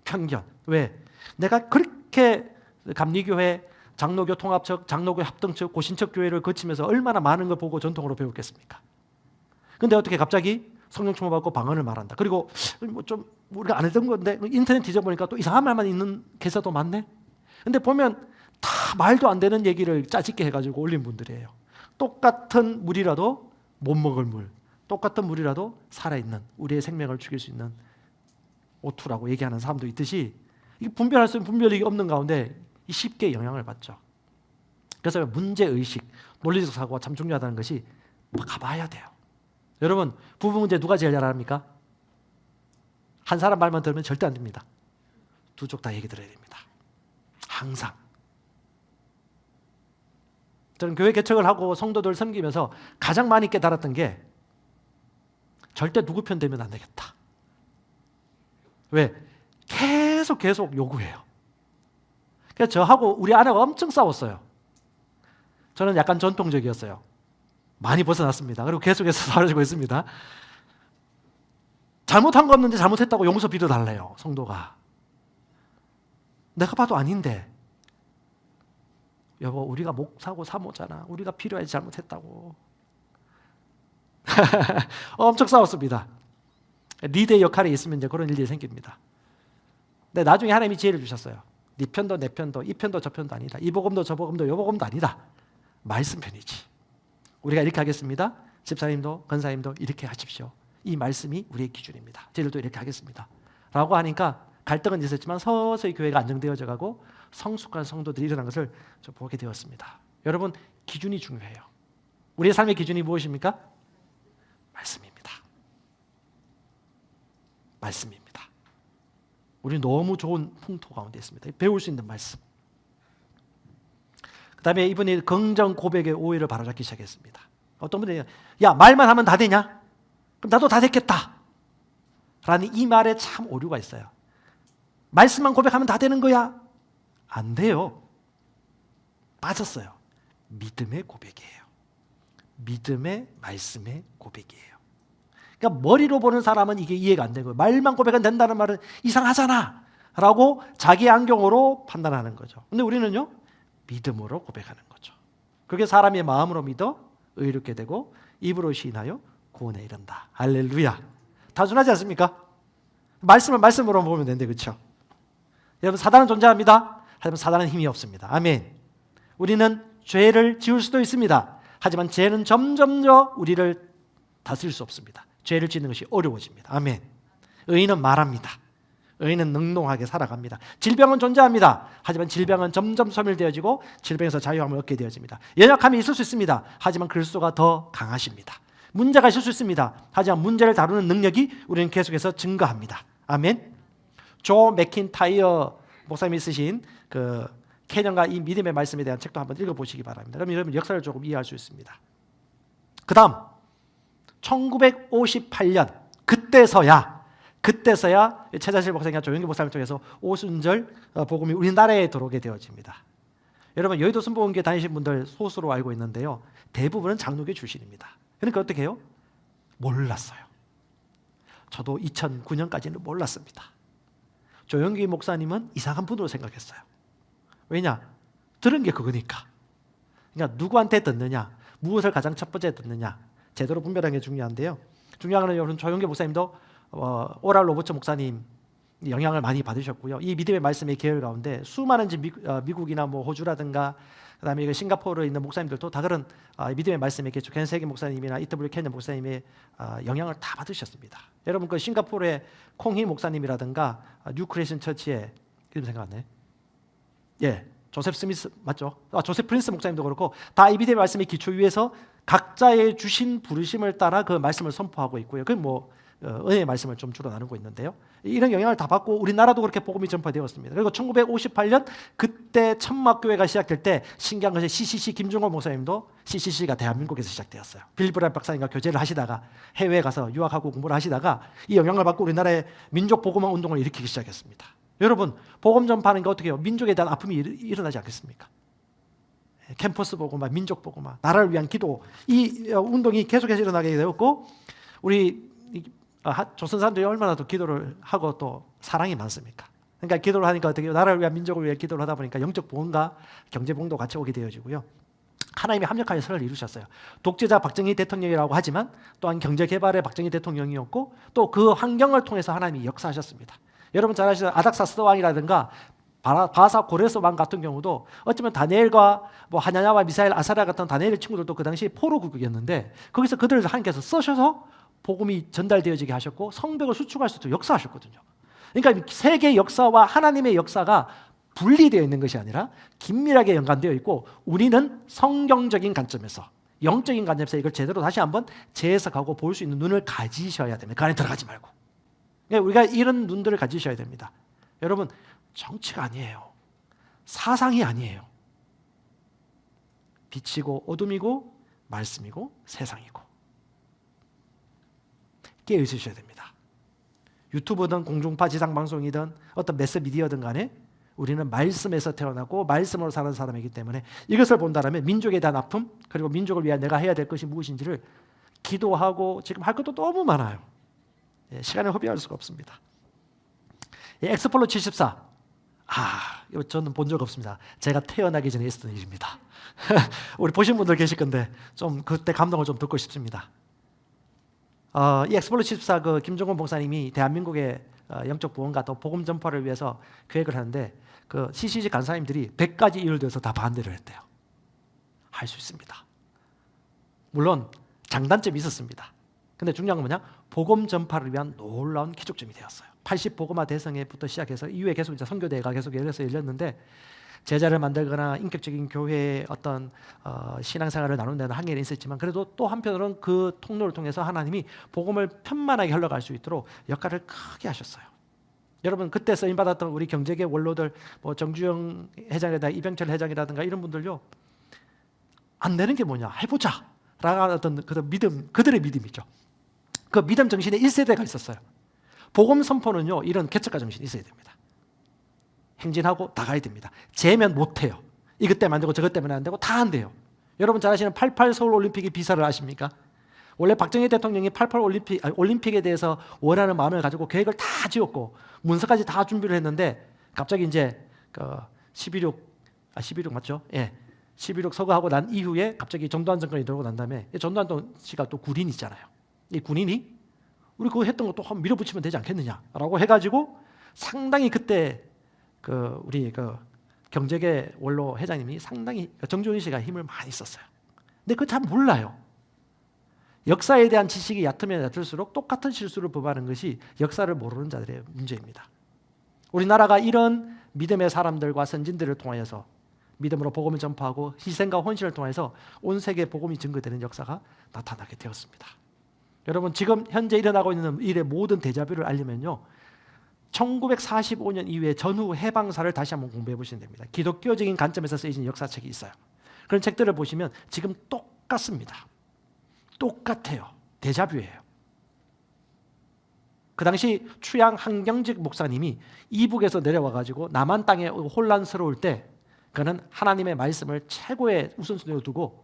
편견. 왜? 내가 그렇게 감리교회, 장로교 통합측, 장로교 합동측, 고신척 교회를 거치면서 얼마나 많은 걸 보고 전통으로 배웠겠습니까? 근데 어떻게 갑자기 성령 충만받고 방언을 말한다. 그리고 좀 우리가 안 했던 건데 인터넷 뒤져보니까 또 이상한 말만 있는 개사도 많네. 근데 보면 다 말도 안 되는 얘기를 짜집게 해가지고 올린 분들이에요. 똑같은 물이라도 못 먹을 물, 똑같은 물이라도 살아있는, 우리의 생명을 죽일 수 있는 오투라고 얘기하는 사람도 있듯이, 이게 분별할 수 있는 분별이 없는 가운데 쉽게 영향을 받죠. 그래서 문제의식, 논리적 사고가 참 중요하다는 것이 가봐야 돼요. 여러분, 부부 문제 누가 제일 잘 압니까? 한 사람 말만 들으면 절대 안 됩니다. 두 쪽 다 얘기 들어야 됩니다. 항상. 저는 교회 개척을 하고 성도들 섬기면서 가장 많이 깨달았던 게, 절대 누구 편 되면 안 되겠다. 왜? 계속 요구해요. 그래서 저하고 우리 아내가 엄청 싸웠어요. 저는 약간 전통적이었어요. 많이 벗어났습니다. 그리고 계속해서 사라지고 있습니다. 잘못한 거 없는데 잘못했다고 용서 빌어달래요, 성도가. 내가 봐도 아닌데, 여보 우리가 목사고 사모잖아. 우리가 필요해서 잘못했다고. 엄청 싸웠습니다. 리더의 역할이 있으면 이제 그런 일이 생깁니다. 근데 나중에 하나님이 지혜를 주셨어요. 네 편도 내 편도 이 편도 저 편도 아니다. 이 복음도 저 복음도 요 복음도 아니다. 말씀 편이지. 우리가 이렇게 하겠습니다. 집사님도 권사님도 이렇게 하십시오. 이 말씀이 우리의 기준입니다. 저희들도 이렇게 하겠습니다. 라고 하니까 갈등은 있었지만 서서히 교회가 안정되어져 가고 성숙한 성도들이 일어난 것을 보게 되었습니다. 여러분, 기준이 중요해요. 우리의 삶의 기준이 무엇입니까? 말씀입니다. 말씀입니다. 우리 너무 좋은 풍토 가운데 있습니다. 배울 수 있는 말씀. 그 다음에 이분이 긍정 고백의 오해를 바로잡기 시작했습니다. 어떤 분들이 야 말만 하면 다 되냐? 그럼 나도 다 됐겠다 라는 이 말에 참 오류가 있어요. 말씀만 고백하면 다 되는 거야? 안 돼요. 빠졌어요. 믿음의 고백이에요. 믿음의 말씀의 고백이에요. 그러니까 머리로 보는 사람은 이게 이해가 안 되고, 말만 고백은 된다는 말은 이상하잖아 라고 자기 안경으로 판단하는 거죠. 근데 우리는요, 믿음으로 고백하는 거죠. 그게 사람의 마음으로 믿어 의롭게 되고 입으로 시인하여 구원에 이른다. 할렐루야. 단순하지 않습니까? 말씀을 말씀으로 보면 되는데, 그렇죠? 여러분, 사단은 존재합니다. 하지만 사단은 힘이 없습니다. 아멘. 우리는 죄를 지을 수도 있습니다. 하지만 죄는 점점 더 우리를 다스릴 수 없습니다. 죄를 짓는 것이 어려워집니다. 아멘. 의인은 말합니다. 의인은 능동하게 살아갑니다. 질병은 존재합니다. 하지만 질병은 점점 소멸되어지고 질병에서 자유함을 얻게 되어집니다. 연약함이 있을 수 있습니다. 하지만 그리스도가 더 강하십니다. 문제가 있을 수 있습니다. 하지만 문제를 다루는 능력이 우리는 계속해서 증가합니다. 아멘. 조 맥킨타이어 목사님이 쓰신 그 개념과 이 믿음의 말씀에 대한 책도 한번 읽어보시기 바랍니다. 그럼 여러분 역사를 조금 이해할 수 있습니다. 그 다음 1958년 그때서야 최자실 목사님과 조영기 목사님 통해서 오순절 복음이 우리나라에 들어오게 되어집니다. 여러분 여의도 순복음교회 다니신 분들 소수로 알고 있는데요. 대부분은 장로교 출신입니다. 그러니까 어떻게 해요? 몰랐어요. 저도 2009년까지는 몰랐습니다. 조영기 목사님은 이상한 분으로 생각했어요. 왜냐? 들은 게 그거니까. 그러니까 누구한테 듣느냐, 무엇을 가장 첫 번째 듣느냐, 제대로 분별하는 게 중요한데요. 중요한 건 여러분 조영기 목사님도 오랄 로버츠 목사님 영향을 많이 받으셨고요. 이 믿음의 말씀의 계열 가운데 수많은 미국이나 뭐 호주라든가 그다음에 싱가포르에 있는 목사님들도 다 그런 믿음의 말씀에 켄 세기 목사님이나 이터블 켄 목사님의 영향을 다 받으셨습니다. 여러분 그 싱가포르의 콩희 목사님이라든가 뉴 크리스천 처치의 이름 생각 안 나요? 예, 조셉 스미스 맞죠? 조셉 프린스 목사님도 그렇고 다 이 믿음의 말씀의 기초 위에서 각자의 주신 부르심을 따라 그 말씀을 선포하고 있고요. 그 뭐 은혜의 말씀을 좀 주로 나누고 있는데요. 이런 영향을 다 받고 우리나라도 그렇게 복음이 전파되었습니다. 그리고 1958년 그때 천막교회가 시작될 때 신기한 것이 CCC 김중호 목사님도 CCC가 대한민국에서 시작되었어요. 빌브란 박사님과 교제를 하시다가 해외에 가서 유학하고 공부를 하시다가 이 영향을 받고 우리나라의 민족 복음화 운동을 일으키기 시작했습니다. 여러분 복음 전파하는 게 어떻게 해요? 민족에 대한 아픔이 일어나지 않겠습니까? 캠퍼스 복음화, 민족 복음화, 나라를 위한 기도 이 운동이 계속해서 일어나게 되었고 우리 조선 사람들이 얼마나 또 기도를 하고 또 사랑이 많습니까? 그러니까 기도를 하니까 어떻게 나라를 위한 민족을 위해 기도를 하다 보니까 영적 보험과 경제 보험도 같이 오게 되어지고요. 하나님이 합력하여 선을 이루셨어요. 독재자 박정희 대통령이라고 하지만 또한 경제 개발의 박정희 대통령이었고 또 그 환경을 통해서 하나님이 역사하셨습니다. 여러분 잘 아시는 아닥사스다 왕이라든가 바사 고레스 왕 같은 경우도 어쩌면 다니엘과 뭐 하냐냐와 미사엘 아사랴 같은 다니엘 친구들도 그 당시 포로국이었는데 거기서 그들을 하나님께서 쓰셔서 복음이 전달되어지게 하셨고 성벽을 수축할 수도 역사하셨거든요. 그러니까 세계 역사와 하나님의 역사가 분리되어 있는 것이 아니라 긴밀하게 연관되어 있고 우리는 성경적인 관점에서 영적인 관점에서 이걸 제대로 다시 한번 재해석하고 볼 수 있는 눈을 가지셔야 됩니다. 그 안에 들어가지 말고. 그러니까 우리가 이런 눈들을 가지셔야 됩니다. 여러분 정치가 아니에요. 사상이 아니에요. 빛이고 어둠이고 말씀이고 세상이고 깨어 있으셔야 됩니다. 유튜브든 공중파 지상방송이든 어떤 매스미디어든 간에 우리는 말씀에서 태어나고 말씀으로 사는 사람이기 때문에 이것을 본다면 민족에 대한 아픔 그리고 민족을 위한 내가 해야 될 것이 무엇인지를 기도하고 지금 할 것도 너무 많아요. 시간을 허비할 수가 없습니다. 엑스폴로 74 이거 저는 본 적 없습니다. 제가 태어나기 전에 있었던 일입니다. 우리 보신 분들 계실 건데 좀 그때 감동을 좀 듣고 싶습니다. 이 엑스폴로 74 그 김종건 목사님이 대한민국의 영적 부흥과 또 복음 전파를 위해서 계획을 하는데 그 CCC 간사님들이 100가지 이유를 들어서 다 반대를 했대요. 할 수 있습니다. 물론 장단점이 있었습니다. 근데 중요한 건 뭐냐? 복음 전파를 위한 놀라운 기적점이 되었어요. 80 복음화 대성회부터 시작해서 이후에 계속 이제 선교대회가 계속 열렸는데 제자를 만들거나 인격적인 교회의 어떤 신앙생활을 나누는 데는 한계는 있었지만 그래도 또 한편으로는 그 통로를 통해서 하나님이 복음을 편만하게 흘러갈 수 있도록 역할을 크게 하셨어요. 여러분 그때 쓰임받았던 우리 경제계 원로들 뭐 정주영 회장이라든가 이병철 회장이라든가 이런 분들요 안 되는 게 뭐냐 해보자 라는 어떤 그 믿음 그들의 믿음이죠. 그 믿음 정신에 1세대가 있었어요. 복음 선포는요 이런 개척가 정신이 있어야 됩니다. 행진하고 나가야 됩니다. 재면 못해요. 이것 때문에 안 되고 저것 때문에 안 되고 다 안 돼요. 여러분 잘 아시는 88 서울올림픽의 비사를 아십니까? 원래 박정희 대통령이 88 올림픽에 대해서 원하는 마음을 가지고 계획을 다 지었고 문서까지 다 준비를 했는데 갑자기 이제 11.6 맞죠? 예. 11.6 서거하고 난 이후에 갑자기 전두환 정권이 들어오고 난 다음에 전두환 씨가 또 군인 있잖아요. 이 군인이 우리 그거 했던 것도 한번 밀어붙이면 되지 않겠느냐라고 해가지고 상당히 그때 우리 경제계 원로 회장님이 상당히 정준희 씨가 힘을 많이 썼어요. 근데 그거 잘 몰라요. 역사에 대한 지식이 얕으면 얕을수록 똑같은 실수를 범하는 것이 역사를 모르는 자들의 문제입니다. 우리나라가 이런 믿음의 사람들과 선진들을 통하여서 믿음으로 복음을 전파하고 희생과 헌신을 통해서 온 세계에 복음이 증거되는 역사가 나타나게 되었습니다. 여러분, 지금 현재 일어나고 있는 일의 모든 데자뷰를 알려면요, 1945년 이후에 전후 해방사를 다시 한번 공부해 보시면 됩니다. 기독교적인 관점에서 쓰여진 역사책이 있어요. 그런 책들을 보시면 지금 똑같습니다. 똑같아요. 데자뷰예요. 그 당시 추양 한경직 목사님이 이북에서 내려와가지고 남한 땅에 혼란스러울 때 그는 하나님의 말씀을 최고의 우선순위로 두고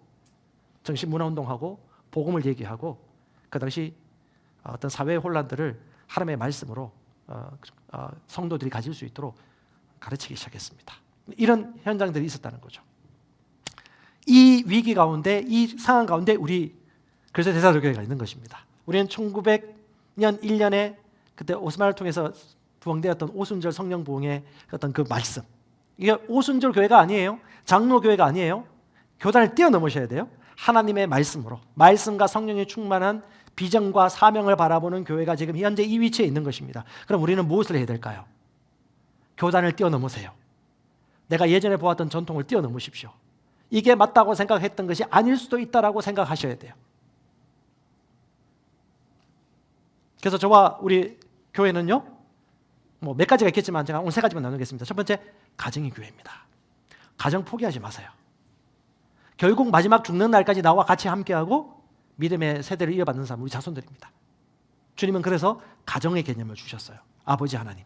정신문화운동하고 복음을 얘기하고 그 당시 어떤 사회의 혼란들을 하나님의 말씀으로 성도들이 가질 수 있도록 가르치기 시작했습니다. 이런 현장들이 있었다는 거죠. 이 위기 가운데, 이 상황 가운데 그래서 대사도교회가 있는 것입니다. 우리는 1900년 1년에 그때 오스만을 통해서 부흥되었던 오순절 성령 부흥의 어떤 그 말씀, 이게 오순절 교회가 아니에요. 장로 교회가 아니에요. 교단을 뛰어넘으셔야 돼요. 하나님의 말씀으로, 말씀과 성령이 충만한 비전과 사명을 바라보는 교회가 지금 현재 이 위치에 있는 것입니다. 그럼 우리는 무엇을 해야 될까요? 교단을 뛰어넘으세요. 내가 예전에 보았던 전통을 뛰어넘으십시오. 이게 맞다고 생각했던 것이 아닐 수도 있다라고 생각하셔야 돼요. 그래서 저와 우리 교회는요, 뭐 몇 가지가 있겠지만 제가 오늘 세 가지만 나누겠습니다. 첫 번째, 가정이 교회입니다. 가정 포기하지 마세요. 결국 마지막 죽는 날까지 나와 같이 함께하고 믿음의 세대를 이어받는 사람, 우리 자손들입니다. 주님은 그래서 가정의 개념을 주셨어요. 아버지 하나님,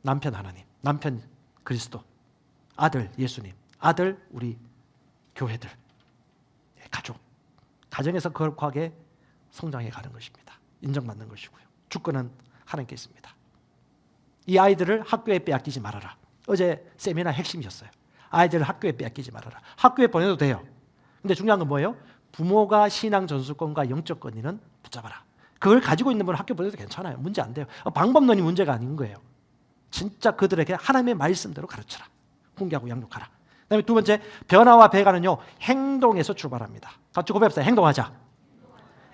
남편 하나님, 남편 그리스도, 아들 예수님, 아들 우리 교회들, 가족, 가정에서 거룩하게 성장해 가는 것입니다. 인정받는 것이고요. 주권은 하나님께 있습니다. 이 아이들을 학교에 빼앗기지 말아라. 어제 세미나 핵심이었어요. 아이들을 학교에 빼앗기지 말아라. 학교에 보내도 돼요. 근데 중요한 건 뭐예요? 부모가 신앙 전수권과 영적 권위는 붙잡아라. 그걸 가지고 있는 분은 학교 보내도 괜찮아요. 문제 안 돼요. 방법론이 문제가 아닌 거예요. 진짜 그들에게 하나님의 말씀대로 가르쳐라. 훈계하고 양육하라. 그다음에 두 번째, 변화와 배가는요, 행동에서 출발합니다. 같이 고백합시다. 행동하자.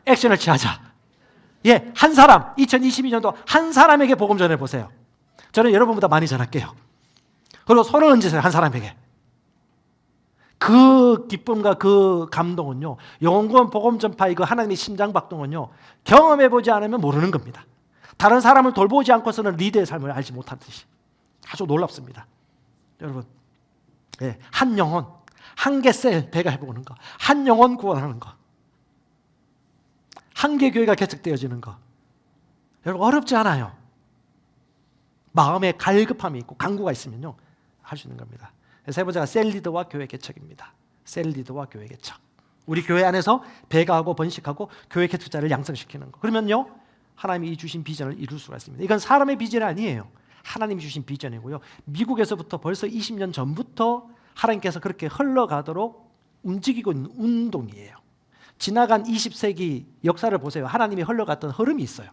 액션을 취하자. 예, 한 사람, 2022년도 한 사람에게 복음 전해보세요. 저는 여러분보다 많이 전할게요. 그리고 손을 얹으세요. 한 사람에게. 그 기쁨과 그 감동은요, 영원권 복음 전파의 그 하나님의 심장박동은요, 경험해보지 않으면 모르는 겁니다. 다른 사람을 돌보지 않고서는 리더의 삶을 알지 못하듯이 아주 놀랍습니다. 여러분, 예, 한 영혼, 한 개 셀 배가 해보는 거, 한 영혼 구원하는 거, 한 개 교회가 개척되어지는 거, 여러분 어렵지 않아요. 마음에 갈급함이 있고 강구가 있으면요, 할 수 있는 겁니다. 세 번째가 셀리더와 교회 개척입니다. 셀리더와 교회 개척. 우리 교회 안에서 배가하고 번식하고 교회 개척자를 양성시키는 거. 그러면요, 하나님이 주신 비전을 이룰 수가 있습니다. 이건 사람의 비전이 아니에요. 하나님이 주신 비전이고요. 미국에서부터 벌써 20년 전부터 하나님께서 그렇게 흘러가도록 움직이고 있는 운동이에요. 지나간 20세기 역사를 보세요. 하나님이 흘러갔던 흐름이 있어요.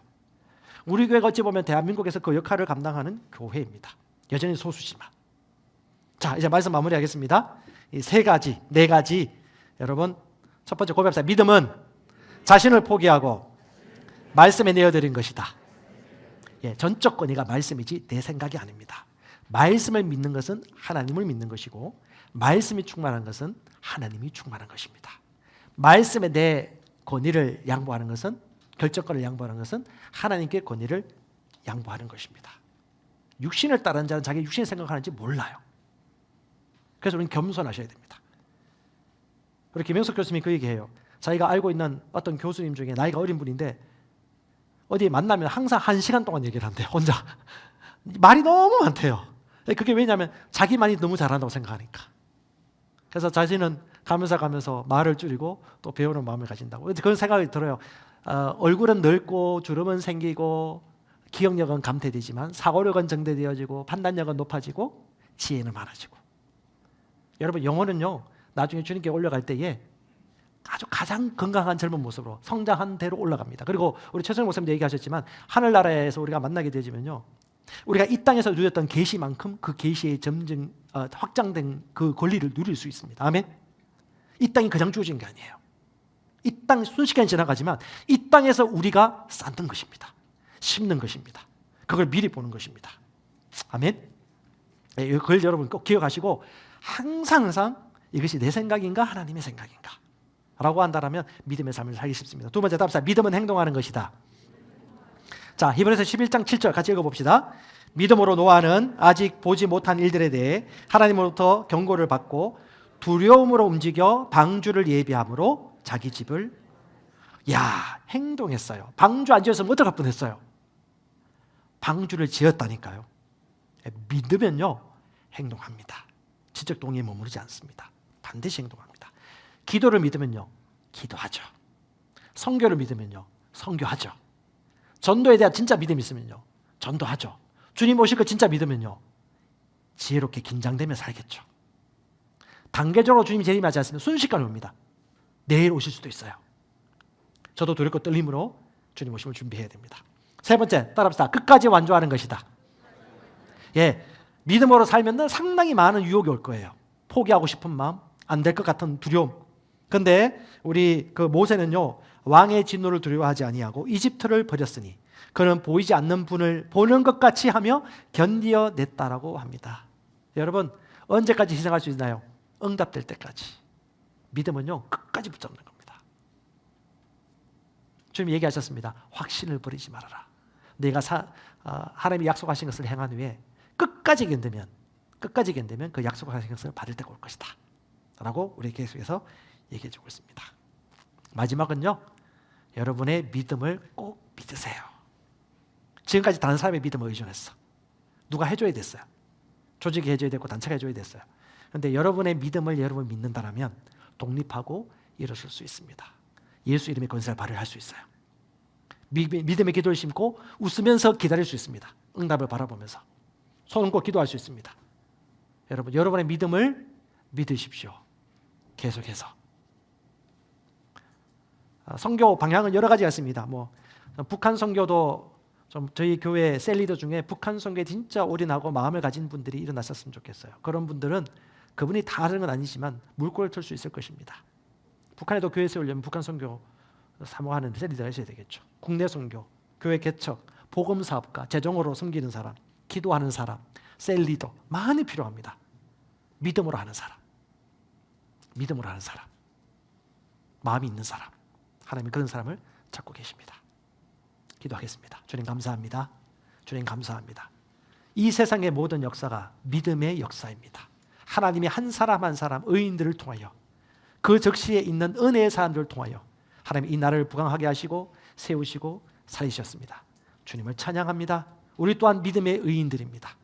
우리 교회가 어찌 보면 대한민국에서 그 역할을 감당하는 교회입니다. 여전히 소수지만. 자, 이제 말씀 마무리하겠습니다. 이 세 가지, 네 가지. 여러분, 첫 번째 고백합시다. 믿음은 자신을 포기하고 말씀에 내어드린 것이다. 예, 전적 권위가 말씀이지 내 생각이 아닙니다. 말씀을 믿는 것은 하나님을 믿는 것이고, 말씀이 충만한 것은 하나님이 충만한 것입니다. 말씀에 내 권위를 양보하는 것은, 결정권을 양보하는 것은 하나님께 권위를 양보하는 것입니다. 육신을 따르는 자는 자기 육신이 생각하는지 몰라요. 그래서 우리는 겸손하셔야 됩니다. 우리 김영석 교수님이 그 얘기해요. 자기가 알고 있는 어떤 교수님 중에 나이가 어린 분인데 어디 만나면 항상 1시간 동안 얘기를 한대요. 혼자. 말이 너무 많대요. 그게 왜냐하면 자기만이 너무 잘한다고 생각하니까. 그래서 자신은 가면서 말을 줄이고 또 배우는 마음을 가진다고. 그런 생각이 들어요. 얼굴은 늙고 주름은 생기고 기억력은 감퇴되지만 사고력은 정대되어지고 판단력은 높아지고 지혜는 많아지고. 여러분, 영혼은요, 나중에 주님께 올라갈 때에 아주 가장 건강한 젊은 모습으로 성장한 대로 올라갑니다. 그리고 우리 최성영 목사님도 얘기하셨지만 하늘나라에서 우리가 만나게 되지면요, 우리가 이 땅에서 누렸던 계시만큼 그 계시의 점점 확장된 그 권리를 누릴 수 있습니다. 아멘. 이 땅이 그냥 주어진 게 아니에요. 이 땅 순식간에 지나가지만 이 땅에서 우리가 쌓는 것입니다. 심는 것입니다. 그걸 미리 보는 것입니다. 아멘. 그걸 여러분 꼭 기억하시고 항상 이것이 내 생각인가 하나님의 생각인가 라고 한다면 믿음의 삶을 살기 쉽습니다. 두 번째 답사, 믿음은 행동하는 것이다. 자, 히브리서 11장 7절 같이 읽어봅시다. 믿음으로 노아는 아직 보지 못한 일들에 대해 하나님으로부터 경고를 받고 두려움으로 움직여 방주를 예비함으로 자기 집을 행동했어요. 방주 안 지었으면 어떡할 뻔했어요. 방주를 지었다니까요. 믿으면요 행동합니다. 지적 동의에 머무르지 않습니다. 반드시 행동합니다. 기도를 믿으면요 기도하죠. 선교를 믿으면요 선교하죠. 전도에 대한 진짜 믿음이 있으면요 전도하죠. 주님 오실 거 진짜 믿으면요 지혜롭게 긴장되며 살겠죠. 단계적으로 주님이 재림하지 않으면 순식간에 옵니다. 내일 오실 수도 있어요. 저도 두렵고 떨림으로 주님 오심을 준비해야 됩니다. 세 번째, 따라합시다. 끝까지 완주하는 것이다. 믿음으로 살면 상당히 많은 유혹이 올 거예요. 포기하고 싶은 마음, 안 될 것 같은 두려움. 근데 우리 그 모세는요 왕의 진노를 두려워하지 아니하고 이집트를 버렸으니 그는 보이지 않는 분을 보는 것 같이 하며 견디어냈다라고 합니다. 여러분 언제까지 희생할 수 있나요? 응답될 때까지. 믿음은요 끝까지 붙잡는 겁니다. 주님 얘기하셨습니다. 확신을 버리지 말아라. 내가 하나님이 약속하신 것을 행한 후에 끝까지 견디면 그 약속하신 것을 받을 때가 올 것이다 라고 우리 계속해서 얘기해 주고 있습니다. 마지막은요 여러분의 믿음을 꼭 믿으세요. 지금까지 다른 사람의 믿음을 의존했어. 누가 해줘야 됐어요. 조직이 해줘야 됐고 단체가 해줘야 됐어요. 그런데 여러분의 믿음을 여러분 믿는다면 독립하고 일어설 수 있습니다. 예수 이름의 권세를 발휘할 수 있어요. 믿음의 기도를 심고 웃으면서 기다릴 수 있습니다. 응답을 바라보면서 손을 꼭 기도할 수 있습니다. 여러분 여러분의 믿음을 믿으십시오. 계속해서 선교 방향은 여러 가지가 있습니다. 북한 선교도 좀 저희 교회 셀리더 중에 북한 선교에 진짜 올인하고 마음을 가진 분들이 일어났었으면 좋겠어요. 그런 분들은 그분이 다 하는 건 아니지만 물꼬를 틀 수 있을 것입니다. 북한에도 교회 세우려면 북한 선교 사모하는 셀리더가 있어야 되겠죠. 국내 선교, 교회 개척, 복음 사업가, 재정으로 섬기는 사람, 기도하는 사람, 셀리더 많이 필요합니다. 믿음으로 하는 사람, 마음이 있는 사람, 하나님이 그런 사람을 찾고 계십니다. 기도하겠습니다. 주님 감사합니다. 주님 감사합니다. 이 세상의 모든 역사가 믿음의 역사입니다. 하나님이 한 사람 한 사람 의인들을 통하여 그 적시에 있는 은혜의 사람들을 통하여 하나님 이 나라를 부강하게 하시고 세우시고 살리셨습니다. 주님을 찬양합니다. 우리 또한 믿음의 의인들입니다.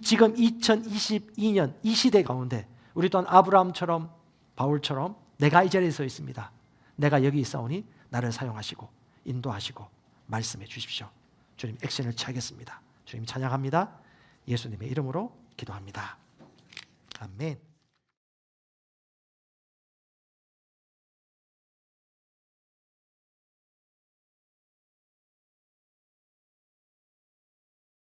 지금 2022년 이 시대 가운데 우리 또한 아브라함처럼 바울처럼 내가 이 자리에 서 있습니다. 내가 여기 있사오니 나를 사용하시고 인도하시고 말씀해 주십시오. 주님 액션을 취하겠습니다. 주님 찬양합니다. 예수님의 이름으로 기도합니다. 아멘.